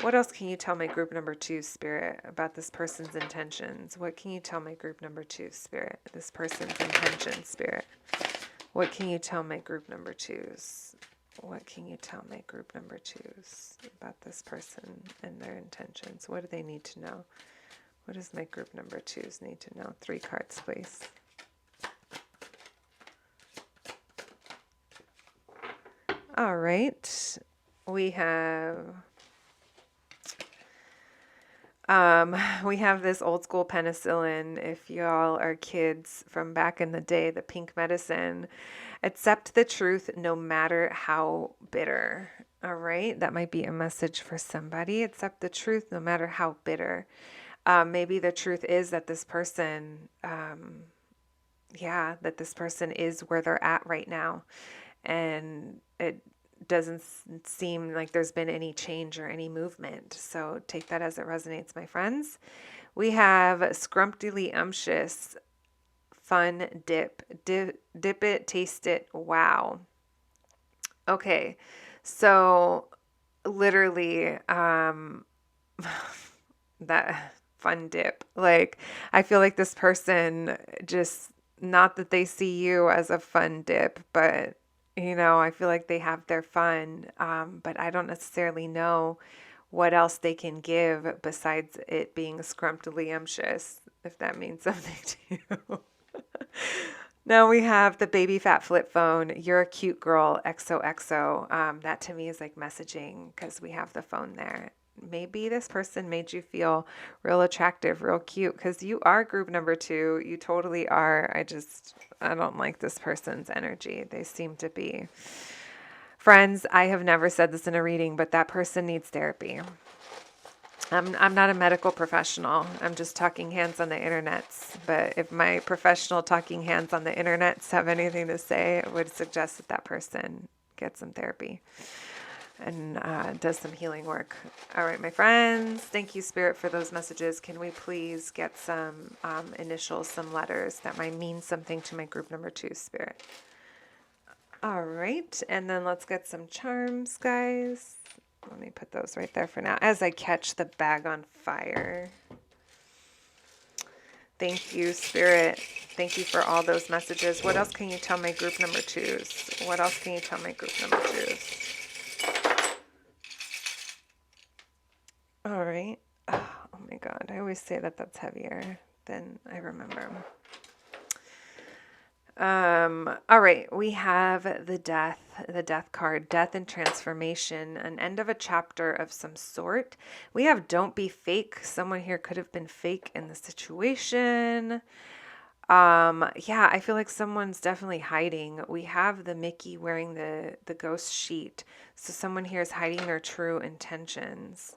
What else can you tell my group number 2, Spirit, about this person's intentions? What can you tell my group number 2, Spirit? This person's intentions, Spirit. What can you tell my group number 2s? What can you tell my group number 2s about this person and their intentions? What do they need to know? What does my group number 2s need to know? 3 cards, please. All right. We have this old school penicillin. If y'all are kids from back in the day, the pink medicine. Accept the truth no matter how bitter. All right. That might be a message for somebody. Accept the truth no matter how bitter. Maybe the truth is that this person, that this person is where they're at right now. And it doesn't seem like there's been any change or any movement. So take that as it resonates, my friends. We have scrumptily umptious, fun dip. Dip it, taste it, wow. Okay, so literally, that fun dip. Like, I feel like this person just, not that they see you as a fun dip, but I feel like they have their fun, but I don't necessarily know what else they can give besides it being scrumptious, if that means something to you. Now we have the baby fat flip phone. You're a cute girl, XOXO. That to me is like messaging, because we have the phone there. Maybe this person made you feel real attractive, real cute, because you are group number 2. You totally are. I don't like this person's energy. They seem to be. Friends, I have never said this in a reading, but that person needs therapy. I'm not a medical professional. I'm just talking hands on the internets. But if my professional talking hands on the internets have anything to say, I would suggest that that person get some therapy and does some healing work. All right, my friends, thank you, Spirit, for those messages. Can we please get some initials, some letters that might mean something to my group number 2, Spirit? All right, and then let's get some charms, guys. Let me put those right there for now as I catch the bag on fire. Thank you, Spirit. Thank you for all those messages. What else can you tell my group number 2s? What else can you tell my group number 2s? All right. Oh my God. I always say that that's heavier than I remember. All right, we have the death card, death and transformation, an end of a chapter of some sort. We have don't be fake. Someone here could have been fake in the situation. I feel like someone's definitely hiding. We have the Mickey wearing the ghost sheet. So someone here is hiding their true intentions.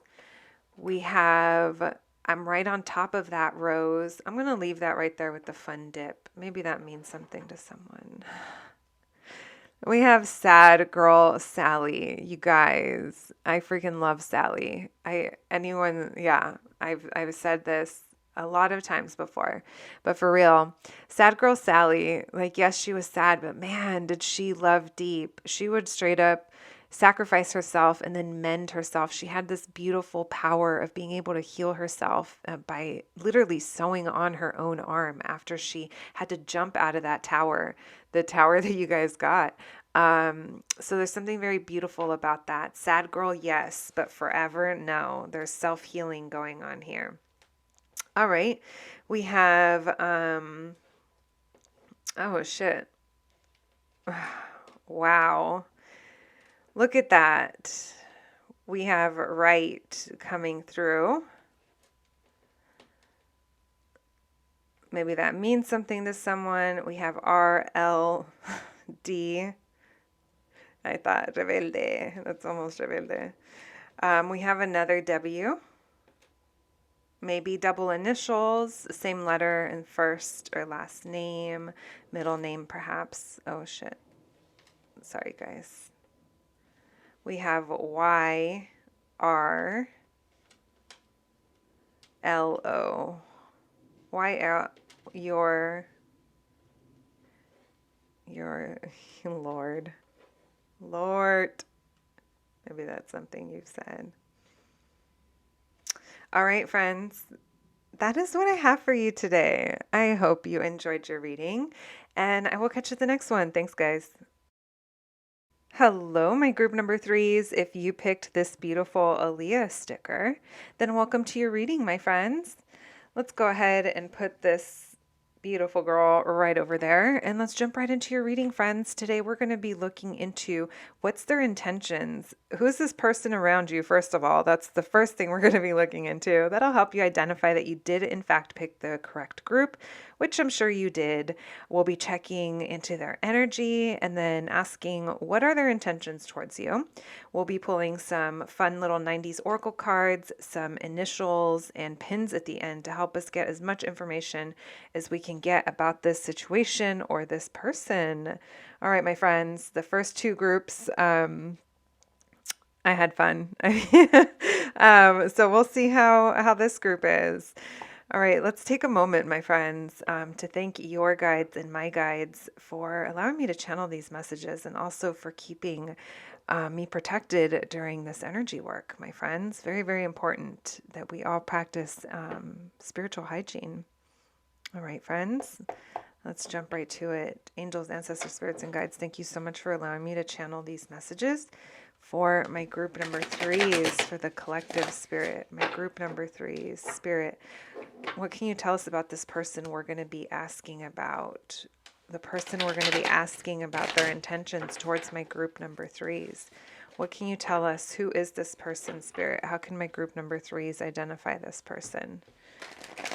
We have I'm right on top of that rose. I'm going to leave that right there with the fun dip. Maybe that means something to someone. We have sad girl Sally. You guys, I freaking love Sally. I've said this a lot of times before, but for real, sad girl Sally, like, yes, she was sad, but man, did she love deep. She would straight up sacrifice herself and then mend herself. She had this beautiful power of being able to heal herself by literally sewing on her own arm after she had to jump out of that tower, the tower that you guys got. So there's something very beautiful about that. Sad girl, yes, but forever, no. There's self-healing going on here. All right. We have, oh shit. Wow. Look at that. We have right coming through. Maybe that means something to someone. We have R, L, D. I thought rebelde. That's almost rebelde. We have another W. Maybe double initials, same letter in first or last name, middle name perhaps. Oh shit. Sorry guys. We have Y, R, L, O. Y, L, your Lord. Lord. Maybe that's something you've said. All right, friends. That is what I have for you today. I hope you enjoyed your reading, and I will catch you at the next one. Thanks, guys. Hello, my group number threes. If you picked this beautiful Aaliyah sticker, then welcome to your reading, my friends. Let's go ahead and put this beautiful girl right over there, and let's jump right into your reading, friends. Today we're going to be looking into what's their intentions. Who's this person around you? First of all, that's the first thing we're going to be looking into. That'll help you identify that you did in fact pick the correct group, which I'm sure you did. We'll be checking into their energy and then asking what are their intentions towards you. We'll be pulling some fun little 90s oracle cards, some initials and pins at the end to help us get as much information as we can get about this situation or this person. All right, my friends, the first two groups, I had fun. So we'll see how this group is. All right, let's take a moment, my friends, to thank your guides and my guides for allowing me to channel these messages and also for keeping me protected during this energy work, my friends. Very, very important that we all practice spiritual hygiene. All right, friends, let's jump right to it. Angels, ancestors, spirits, and guides, thank you so much for allowing me to channel these messages for my group number threes, for the collective spirit. My group number threes, spirit, what can you tell us about this person we're going to be asking about? The person we're going to be asking about their intentions towards my group number threes. What can you tell us? Who is this person, spirit? How can my group number threes identify this person?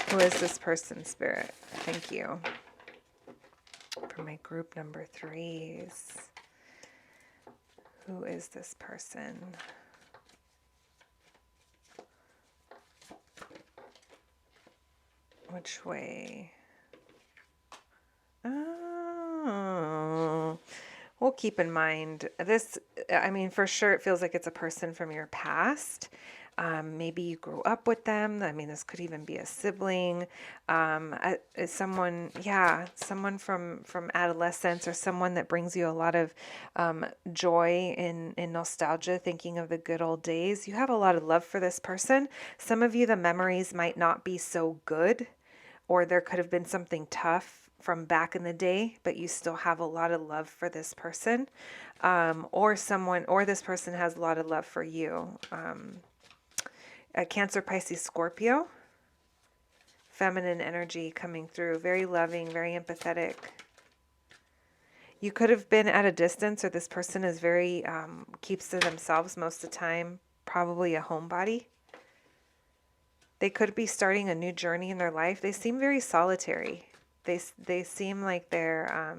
Who is this person, spirit? Thank you. For my group number threes. Who is this person? Which way? Oh, we'll keep in mind this. I mean, for sure, it feels like it's a person from your past. Maybe you grew up with them. I mean, this could even be a sibling, someone, someone from adolescence, or someone that brings you a lot of joy in nostalgia, thinking of the good old days. You have a lot of love for this person. Some of you, the memories might not be so good, or there could have been something tough from back in the day, but you still have a lot of love for this person, or this person has a lot of love for you. Cancer, Pisces, Scorpio, feminine energy coming through, very loving, very empathetic. You could have been at a distance, or this person is very, keeps to themselves most of the time, probably a homebody. They could be starting a new journey in their life. They seem very solitary. They seem like they're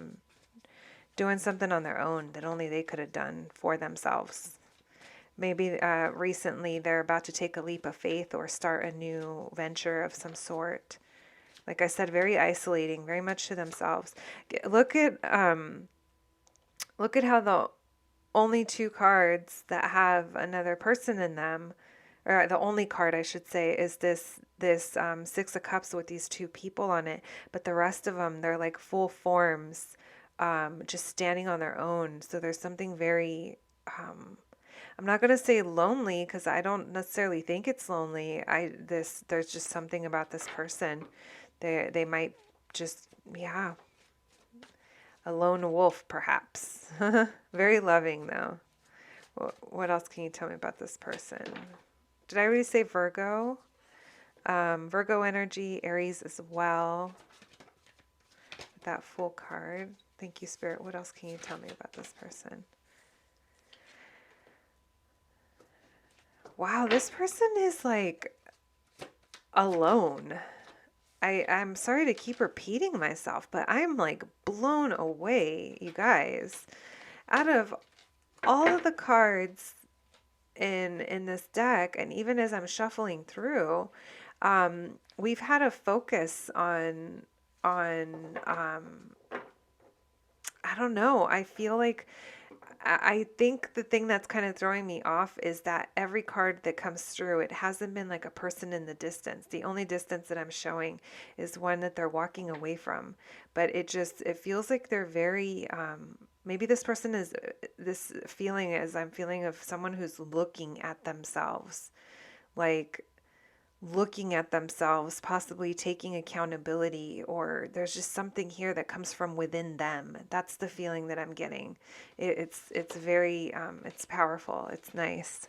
doing something on their own that only they could have done for themselves. Maybe recently they're about to take a leap of faith or start a new venture of some sort. Like I said, very isolating, very much to themselves. Look at how the only two cards that have another person in them, or the only card I should say, is this Six of Cups with these two people on it. But the rest of them, they're like full forms, just standing on their own. So there's something very, I'm not gonna say lonely because I don't necessarily think it's lonely. There's just something about this person. They might just, yeah, a lone wolf perhaps. Very loving though. What else can you tell me about this person? Did I already say Virgo? Virgo energy, Aries as well. That full card. Thank you, Spirit. What else can you tell me about this person? Wow, this person is like alone. I'm sorry to keep repeating myself, but I'm like blown away, you guys. Out of all of the cards in this deck, and even as I'm shuffling through, we've had a focus on I don't know. I feel like I think the thing that's kind of throwing me off is that every card that comes through, it hasn't been like a person in the distance. The only distance that I'm showing is one that they're walking away from. But it feels like they're very, maybe this person is, this feeling is I'm feeling of someone who's looking at themselves, like looking at themselves, possibly taking accountability, or there's just something here that comes from within them. That's the feeling that I'm getting. It's very it's powerful. It's nice.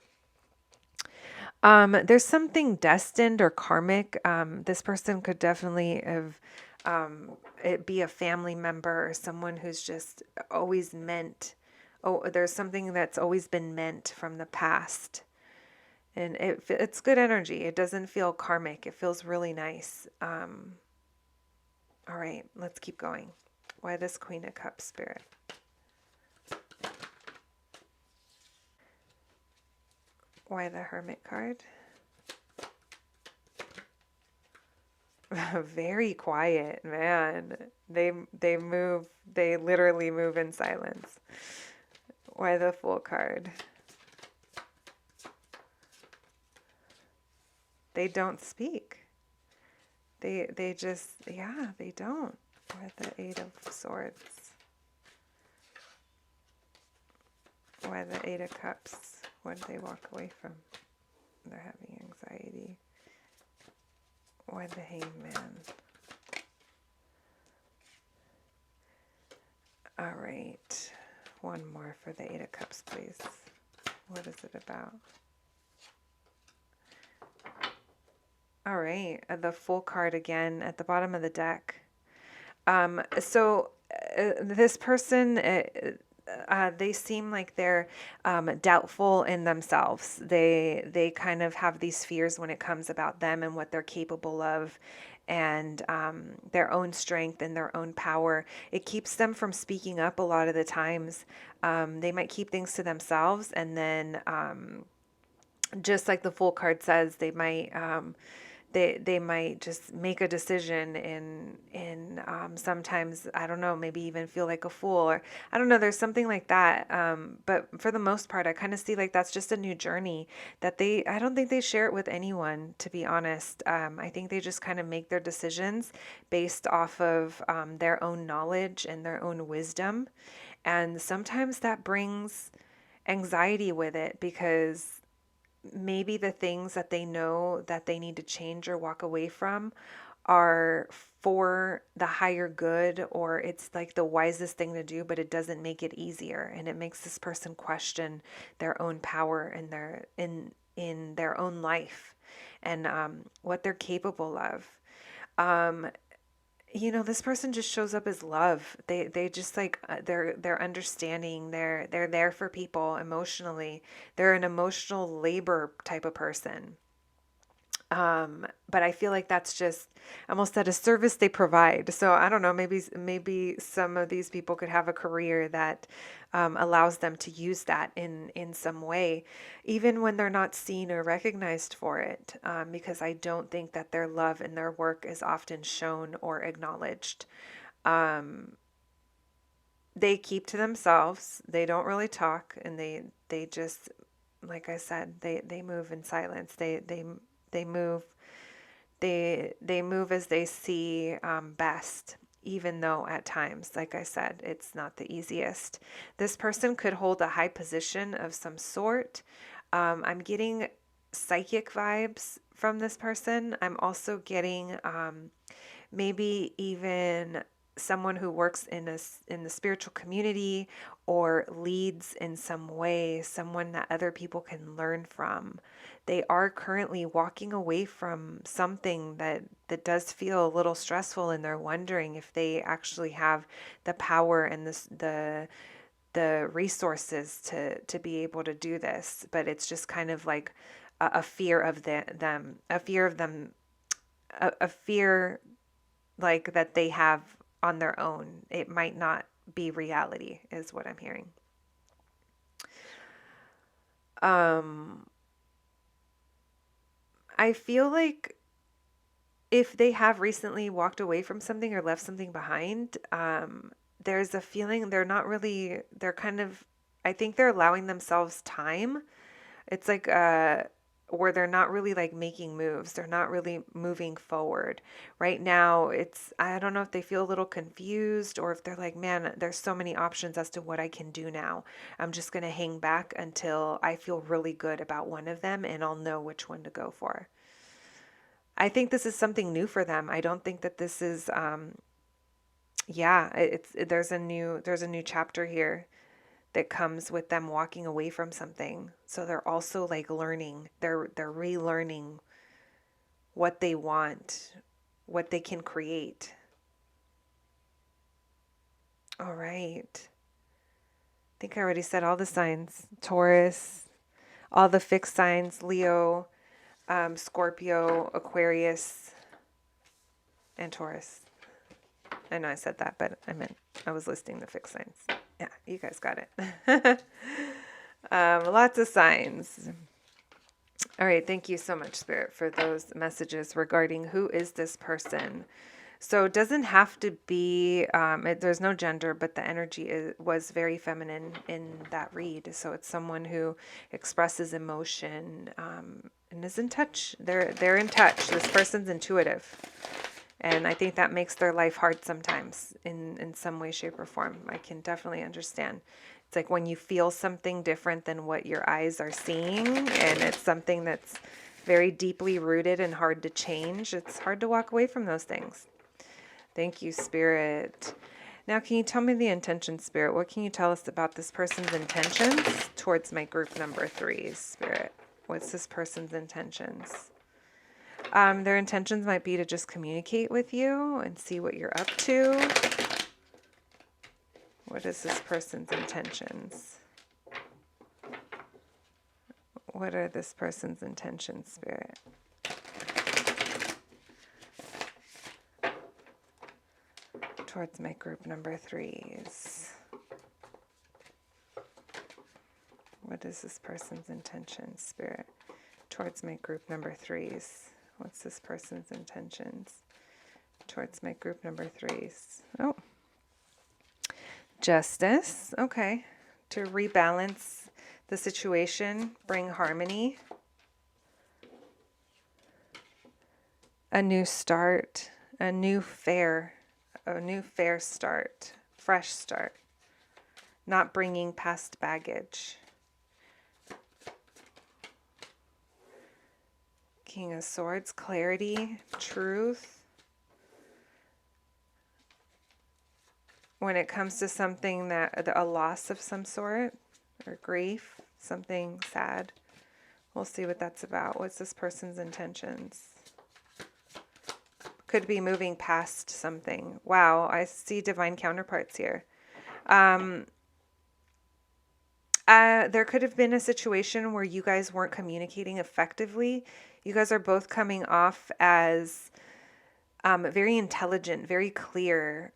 There's something destined or karmic. This person could definitely have it be a family member or someone who's just always meant. Oh, there's something that's always been meant from the past. And it's good energy. It doesn't feel karmic. It feels really nice. All right, let's keep going. Why this Queen of Cups, Spirit? Why the Hermit card? Very quiet, man. They move. They literally move in silence. Why the Fool card? They don't speak. They just, yeah, they don't. Why the Eight of Swords? Why the Eight of Cups? What did they walk away from? They're having anxiety. Why the Hangman? All right. One more for the Eight of Cups, please. What is it about? All right. The Fool card again at the bottom of the deck. This person, they seem like they're doubtful in themselves. They kind of have these fears when it comes about them and what they're capable of, and their own strength and their own power. It keeps them from speaking up a lot of the times. They might keep things to themselves, and then just like the Fool card says, they might they might just make a decision and sometimes, I don't know, maybe even feel like a fool, or I don't know, there's something like that. But for the most part, I kind of see like that's just a new journey that I don't think they share it with anyone, to be honest. I think they just kind of make their decisions based off of their own knowledge and their own wisdom. And sometimes that brings anxiety with it because maybe the things that they know that they need to change or walk away from are for the higher good, or it's like the wisest thing to do, but it doesn't make it easier, and it makes this person question their own power and in their own life, and what they're capable of. um, this person just shows up as love. They just like they're understanding. They're there for people emotionally. They're an emotional labor type of person. But I feel like that's just almost at a service they provide. So I don't know, maybe some of these people could have a career that allows them to use that in some way, even when they're not seen or recognized for it, because I don't think that their love and their work is often shown or acknowledged. They keep to themselves. They don't really talk, and they just, like I said, they move in silence. They move they move as they see best, even though at times, like I said, it's not the easiest. This person could hold a high position of some sort. I'm getting psychic vibes from this person. I'm also getting maybe even someone who works in the spiritual community or leads in some way, someone that other people can learn from. They are currently walking away from something that does feel a little stressful, and they're wondering if they actually have the power and the resources to be able to do this. But it's just kind of like a fear of them, a fear of them, a fear like that they have on their own. It might not be reality, is what I'm hearing. I feel like if they have recently walked away from something or left something behind, there's a feeling they're not really, they're kind of, I think they're allowing themselves time. It's like where they're not really like making moves. They're not really moving forward. Right now, I don't know if they feel a little confused or if they're like, man, there's so many options as to what I can do now. I'm just going to hang back until I feel really good about one of them and I'll know which one to go for. I think this is something new for them. I don't think that this is yeah, there's a new chapter here that comes with them walking away from something. So they're also like learning. They're relearning what they want, what they can create. All right. I think I already said all the signs. Taurus, all the fixed signs, Leo, Scorpio, Aquarius, and Taurus. I know I said that, but I was listing the fixed signs. Yeah, you guys got it. Lots of signs. All right, thank you so much, Spirit, for those messages regarding who is this person. So it doesn't have to be, there's no gender, but the energy was very feminine in that read. So it's someone who expresses emotion and is in touch. They're in touch. This person's intuitive. And I think that makes their life hard sometimes in some way, shape, or form. I can definitely understand. It's like when you feel something different than what your eyes are seeing, and it's something that's very deeply rooted and hard to change. It's hard to walk away from those things. Thank you, Spirit. Now, can you tell me the intention, Spirit? What can you tell us about this person's intentions towards my group number 3, Spirit? What's this person's intentions? Their intentions might be to just communicate with you and see what you're up to. What is this person's intentions? What are this person's intentions, Spirit? Towards my group number 3s. What is this person's intentions, Spirit? Towards my group number 3s. What's this person's intentions? Towards my group number 3s. Oh. Justice. Okay. To rebalance the situation, bring harmony. A new start, a new fair start, fresh start. Not bringing past baggage. King of Swords, clarity, truth. When it comes to something a loss of some sort or grief, something sad, we'll see what that's about. What's this person's intentions? Could be moving past something. Wow, I see divine counterparts here. There could have been a situation where you guys weren't communicating effectively. You guys are both coming off as very intelligent, very clear.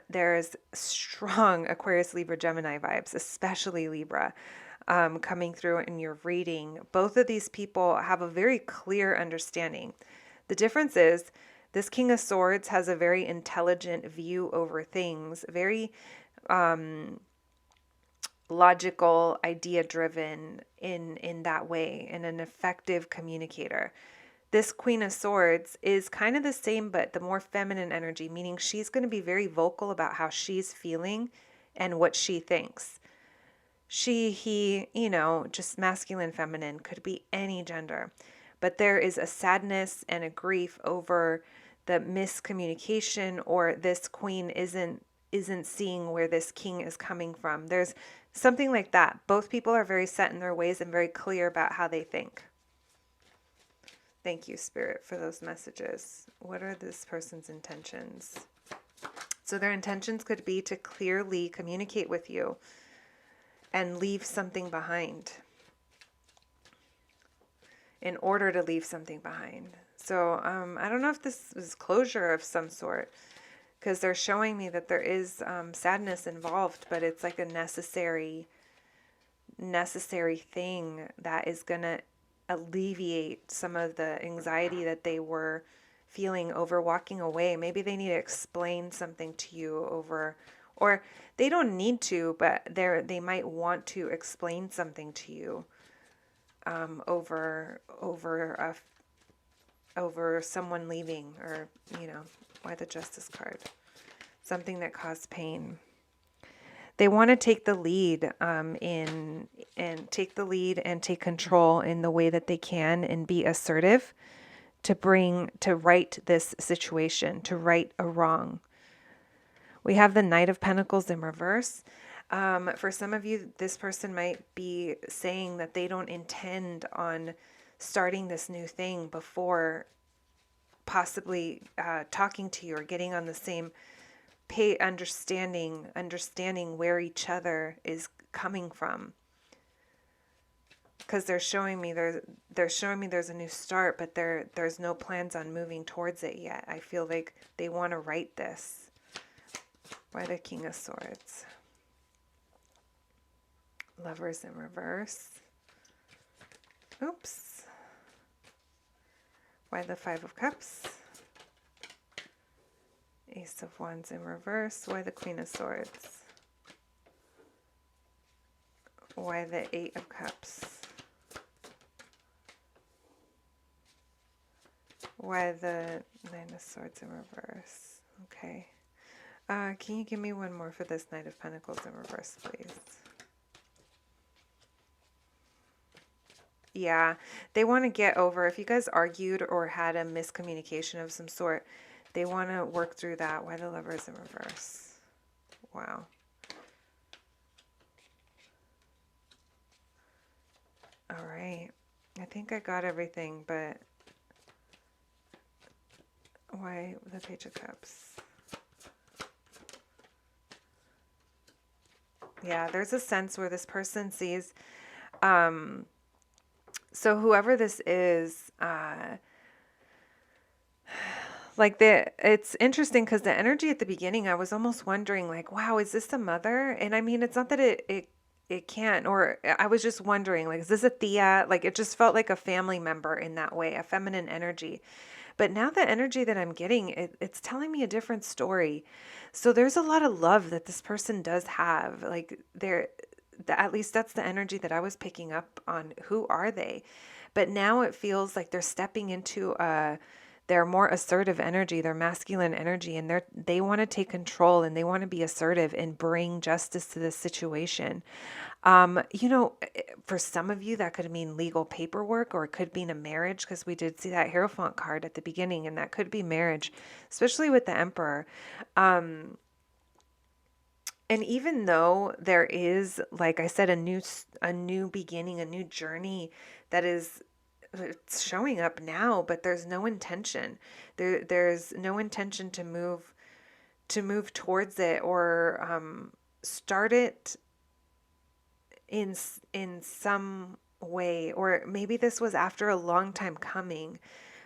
There's strong Aquarius, Libra, Gemini vibes, especially Libra, coming through in your reading. Both of these people have a very clear understanding. The difference is this King of Swords has a very intelligent view over things, very logical, idea driven in that way, and an effective communicator. This Queen of Swords is kind of the same, but the more feminine energy, meaning she's going to be very vocal about how she's feeling and what she thinks. She, he, just masculine, feminine, could be any gender. But there is a sadness and a grief over the miscommunication, or this queen isn't seeing where this king is coming from. There's something like that. Both people are very set in their ways and very clear about how they think. Thank you, Spirit, for those messages. What are this person's intentions? So their intentions could be to clearly communicate with you and leave something behind, in order to leave something behind. So I don't know if this is closure of some sort, because they're showing me that there is sadness involved, but it's like a necessary thing that is going to alleviate some of the anxiety that they were feeling over walking away. Maybe they need to explain something to you over, or they don't need to, but they might want to explain something to you over someone leaving, or why the Justice card? Something that caused pain. They want to take the lead and take control in the way that they can, and be assertive to right this situation, to right a wrong. We have the Knight of Pentacles in reverse. For some of you, this person might be saying that they don't intend on starting this new thing before possibly talking to you or getting on the same page, understanding where each other is coming from. Because they're showing me there's a new start, but there's no plans on moving towards it yet. I feel like they want to right this. Why the King of Swords? Lovers in reverse. Oops. Why the Five of Cups? Ace of Wands in reverse. Why the Queen of Swords? Why the Eight of Cups? Why the Nine of Swords in reverse? Okay. Can you give me one more for this Knight of Pentacles in reverse, please? Yeah, they want to get over, if you guys argued or had a miscommunication of some sort, they want to work through that. Why the Lovers in reverse? Wow. All right. I think I got everything, but why the Page of Cups? Yeah, there's a sense where this person sees, so whoever this is, it's interesting because the energy at the beginning, I was almost wondering, like, wow, is this a mother? And I mean, it's not that it can't, or I was just wondering, like, is this a Thea? Like, it just felt like a family member in that way, a feminine energy. But now the energy that I'm getting, it's telling me a different story. So there's a lot of love that this person does have. Like, at least that's the energy that I was picking up on. Who are they? But now it feels like they're stepping into their more assertive energy, their masculine energy, and they want to take control, and they want to be assertive and bring justice to this situation. For some of you, that could mean legal paperwork, or it could mean a marriage, because we did see that Hierophant card at the beginning, and that could be marriage, especially with the Emperor. And even though there is, like I said, a new beginning, a new journey that is, it's showing up now, but there's no intention. There's no intention to move towards it, or start it in some way, or maybe this was after a long time coming,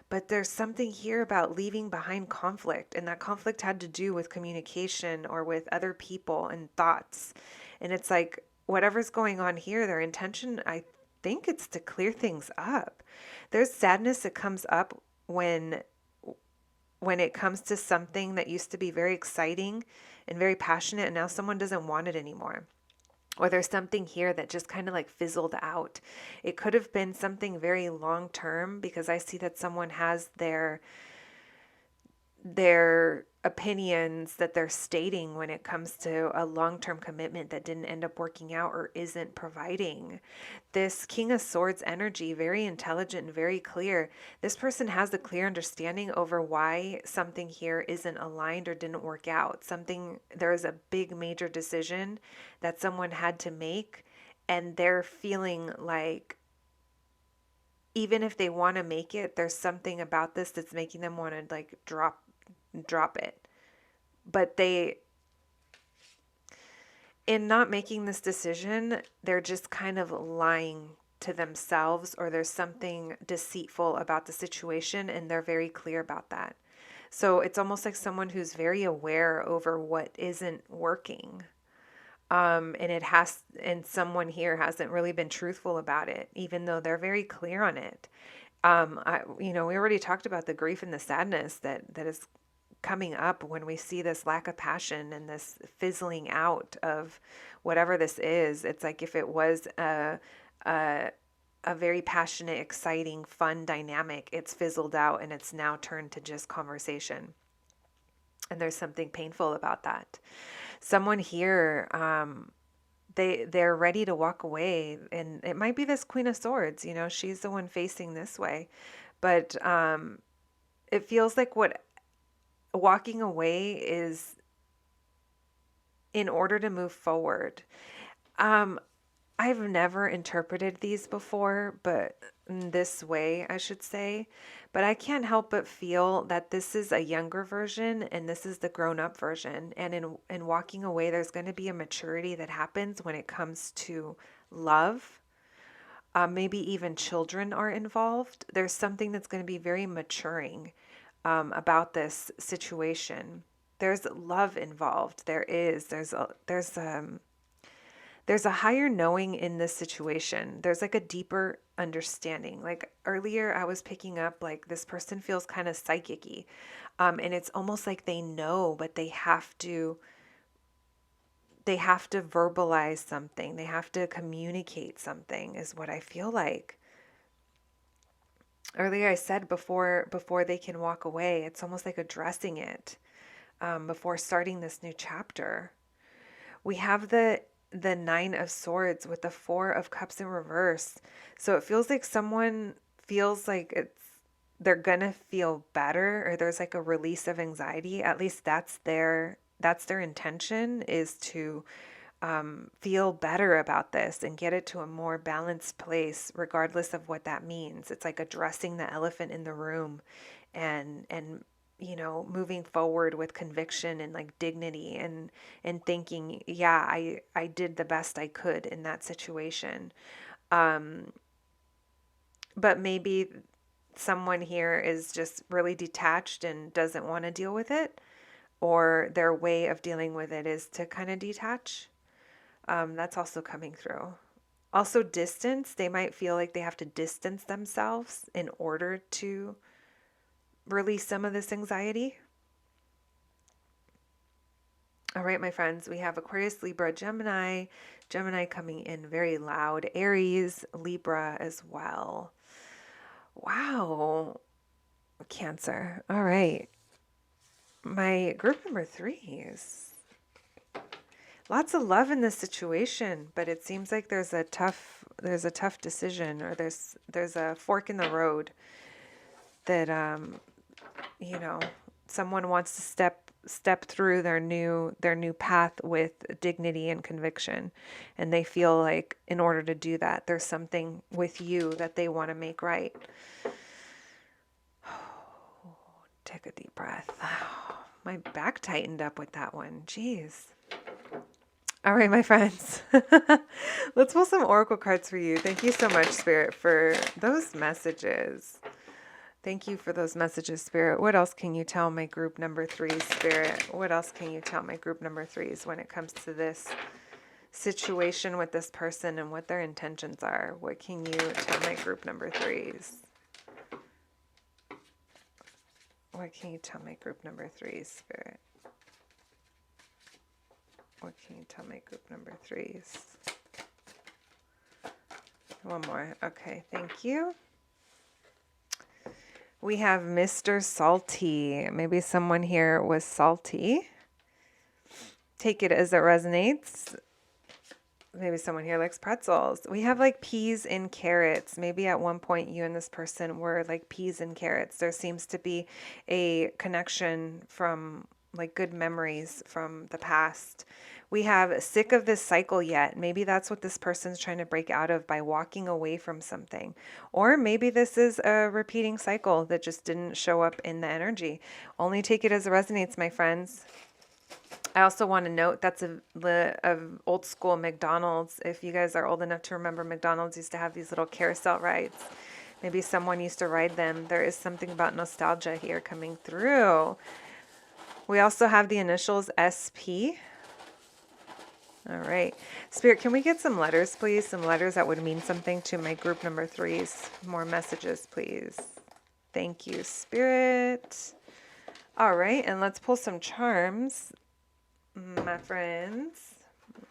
but there's something here about leaving behind conflict, and that conflict had to do with communication or with other people and thoughts. And it's like whatever's going on here, their intention, I think it's to clear things up. There's sadness that comes up when it comes to something that used to be very exciting and very passionate, and now someone doesn't want it anymore. Or there's something here that just kind of like fizzled out. It could have been something very long term, because I see that someone has their opinions that they're stating when it comes to a long-term commitment that didn't end up working out or isn't providing. This King of Swords energy, very intelligent and very clear. This person has a clear understanding over why something here isn't aligned or didn't work out. There is a big major decision that someone had to make, and they're feeling like even if they want to make it, there's something about this that's making them want to like drop it. But in not making this decision, they're just kind of lying to themselves, or there's something deceitful about the situation, and they're very clear about that. So it's almost like someone who's very aware over what isn't working. And someone here hasn't really been truthful about it, even though they're very clear on it. We already talked about the grief and the sadness that is coming up when we see this lack of passion and this fizzling out of whatever this is. It's like if it was a very passionate, exciting, fun dynamic, it's fizzled out and it's now turned to just conversation. And there's something painful about that. Someone here, they're ready to walk away, and it might be this Queen of Swords. She's the one facing this way, but it feels like what walking away is in order to move forward. I've never interpreted these before, but in this way, I should say. But I can't help but feel that this is a younger version and this is the grown-up version. And in walking away, there's going to be a maturity that happens when it comes to love. Maybe even children are involved. There's something that's going to be very maturing about this situation. There's love involved. There's a higher knowing in this situation. There's like a deeper understanding. Like earlier, I was picking up like this person feels kind of psychic-y. And it's almost like they know, but they have to verbalize something. They have to communicate something, is what I feel like. Earlier I said before they can walk away, it's almost like addressing it before starting this new chapter. We have the Nine of Swords with the Four of Cups in reverse. So it feels like someone feels like they're gonna feel better, or there's like a release of anxiety. At least that's their intention, is to feel better about this and get it to a more balanced place, regardless of what that means. It's like addressing the elephant in the room, and moving forward with conviction and like dignity, and thinking, yeah, I did the best I could in that situation. But maybe someone here is just really detached and doesn't want to deal with it, or their way of dealing with it is to kind of detach. That's also coming through. Also, distance. They might feel like they have to distance themselves in order to release some of this anxiety. All right, my friends, we have Aquarius, Libra, Gemini. Gemini coming in very loud. Aries, Libra as well. Wow. Cancer. All right. My group number 3 is lots of love in this situation, but it seems like there's a tough decision, or there's a fork in the road that someone wants to step through their new path with dignity and conviction, and they feel like in order to do that, there's something with you that they want to make right. Take a deep breath. My back tightened up with that one. Jeez. All right, my friends. Let's pull some oracle cards for you. Thank you so much, Spirit, for those messages. Thank you for those messages, Spirit. What else can you tell my group number 3, Spirit? What else can you tell my group number 3s when it comes to this situation with this person and what their intentions are? What can you tell my group number 3s? What can you tell my group number 3s, Spirit? What can you tell my group number 3s? One more. Okay, thank you. We have Mr. Salty. Maybe someone here was salty. Take it as it resonates. Maybe someone here likes pretzels. We have like peas and carrots. Maybe at one point you and this person were like peas and carrots. There seems to be a connection from like good memories from the past. We have sick of this cycle yet. Maybe that's what this person's trying to break out of by walking away from something. Or maybe this is a repeating cycle that just didn't show up in the energy. Only take it as it resonates, my friends. I also want to note that's a old school McDonald's. If you guys are old enough to remember, McDonald's used to have these little carousel rides. Maybe someone used to ride them. There is something about nostalgia here coming through. We also have the initials SP. All right. Spirit, can we get some letters, please? Some letters that would mean something to my group number 3s. More messages, please. Thank you, Spirit. All right, and let's pull some charms. My friends,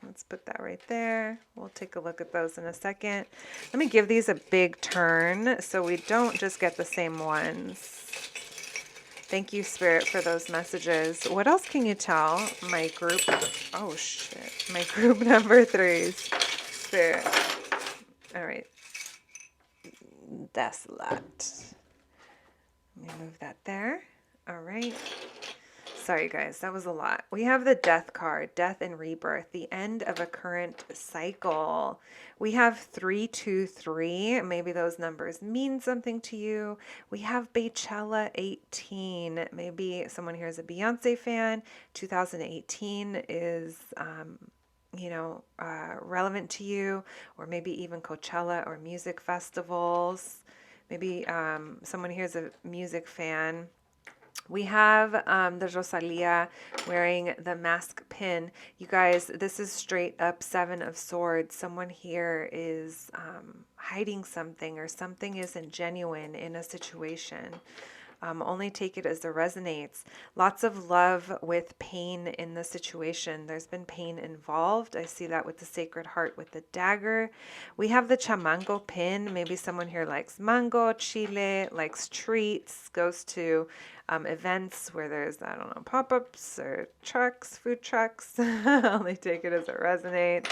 let's put that right there. We'll take a look at those in a second. Let me give these a big turn so we don't just get the same ones. Thank you, Spirit, for those messages. What else can you tell my group? Oh, shit. My group number 3s. Spirit. All right. That's a lot. Let me move that there. All right. Sorry, guys, that was a lot. We have the death card, death and rebirth, the end of a current cycle. We have 323. Maybe those numbers mean something to you. We have Beychella 18. Maybe someone here is a Beyonce fan. 2018 is, relevant to you, or maybe even Coachella or music festivals. Maybe someone here is a music fan. We have the Aaliyah wearing the mask pin. You guys, this is straight up 7 of Swords. Someone here is hiding something, or something isn't genuine in a situation. Only take it as it resonates. Lots of love with pain in the situation. There's been pain involved. I see that with the Sacred Heart with the dagger. We have the chamango pin. Maybe someone here likes mango, chile, likes treats, goes to events where there's, I don't know, pop-ups or trucks, food trucks. Only take it as it resonates.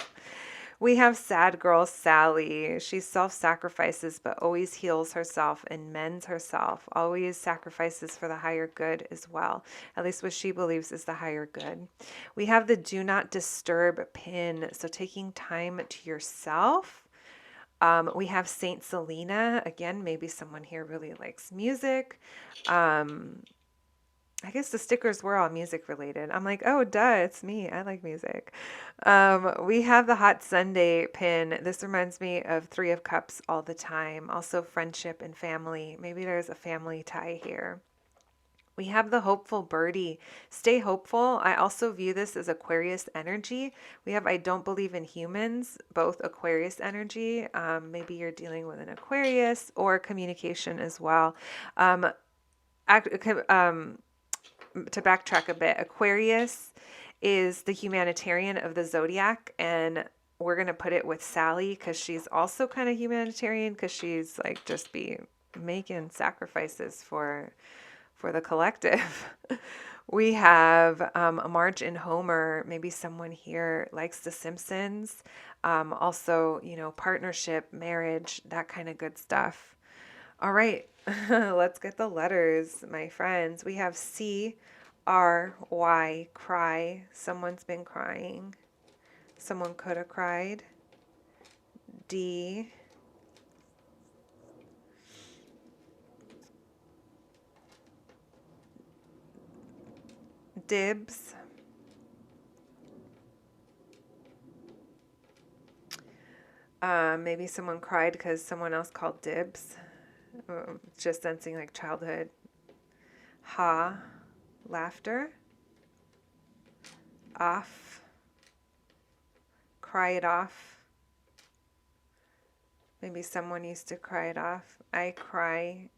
We have sad girl Sally. She self-sacrifices but always heals herself and mends herself. Always sacrifices for the higher good as well. At least what she believes is the higher good. We have the do not disturb pin. So taking time to yourself. We have Saint Selena. Again, maybe someone here really likes music. I guess the stickers were all music related. I'm like, oh, duh, it's me. I like music. We have the Hot Sunday pin. This reminds me of 3 of Cups all the time. Also friendship and family. Maybe there's a family tie here. We have the hopeful birdie. Stay hopeful. I also view this as Aquarius energy. We have I don't believe in humans, both Aquarius energy. Maybe you're dealing with an Aquarius, or communication as well. To backtrack a bit, Aquarius is the humanitarian of the zodiac, and we're going to put it with Sally because she's also kind of humanitarian, because she's like just be making sacrifices for the collective. We have Marge and Homer. Maybe someone here likes The Simpsons. Also, partnership, marriage, that kind of good stuff. All right, let's get the letters, my friends. We have C, R, Y, cry. Someone's been crying. Someone could have cried. D, dibs. Maybe someone cried because someone else called dibs. Just sensing like childhood. Ha, laughter. Off, cry it off. Maybe someone used to cry it off. I cry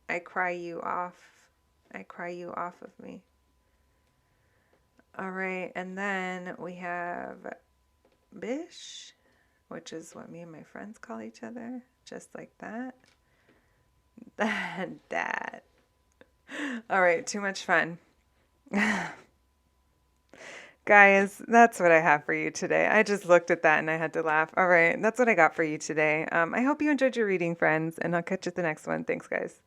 you off. I cry you off of me. All right, and then we have bish, which is what me and my friends call each other, just like that. That. All right, too much fun. Guys, that's what I have for you today. I just looked at that and I had to laugh. All right, that's what I got for you today. I hope you enjoyed your reading, friends, and I'll catch you at the next one. Thanks, guys.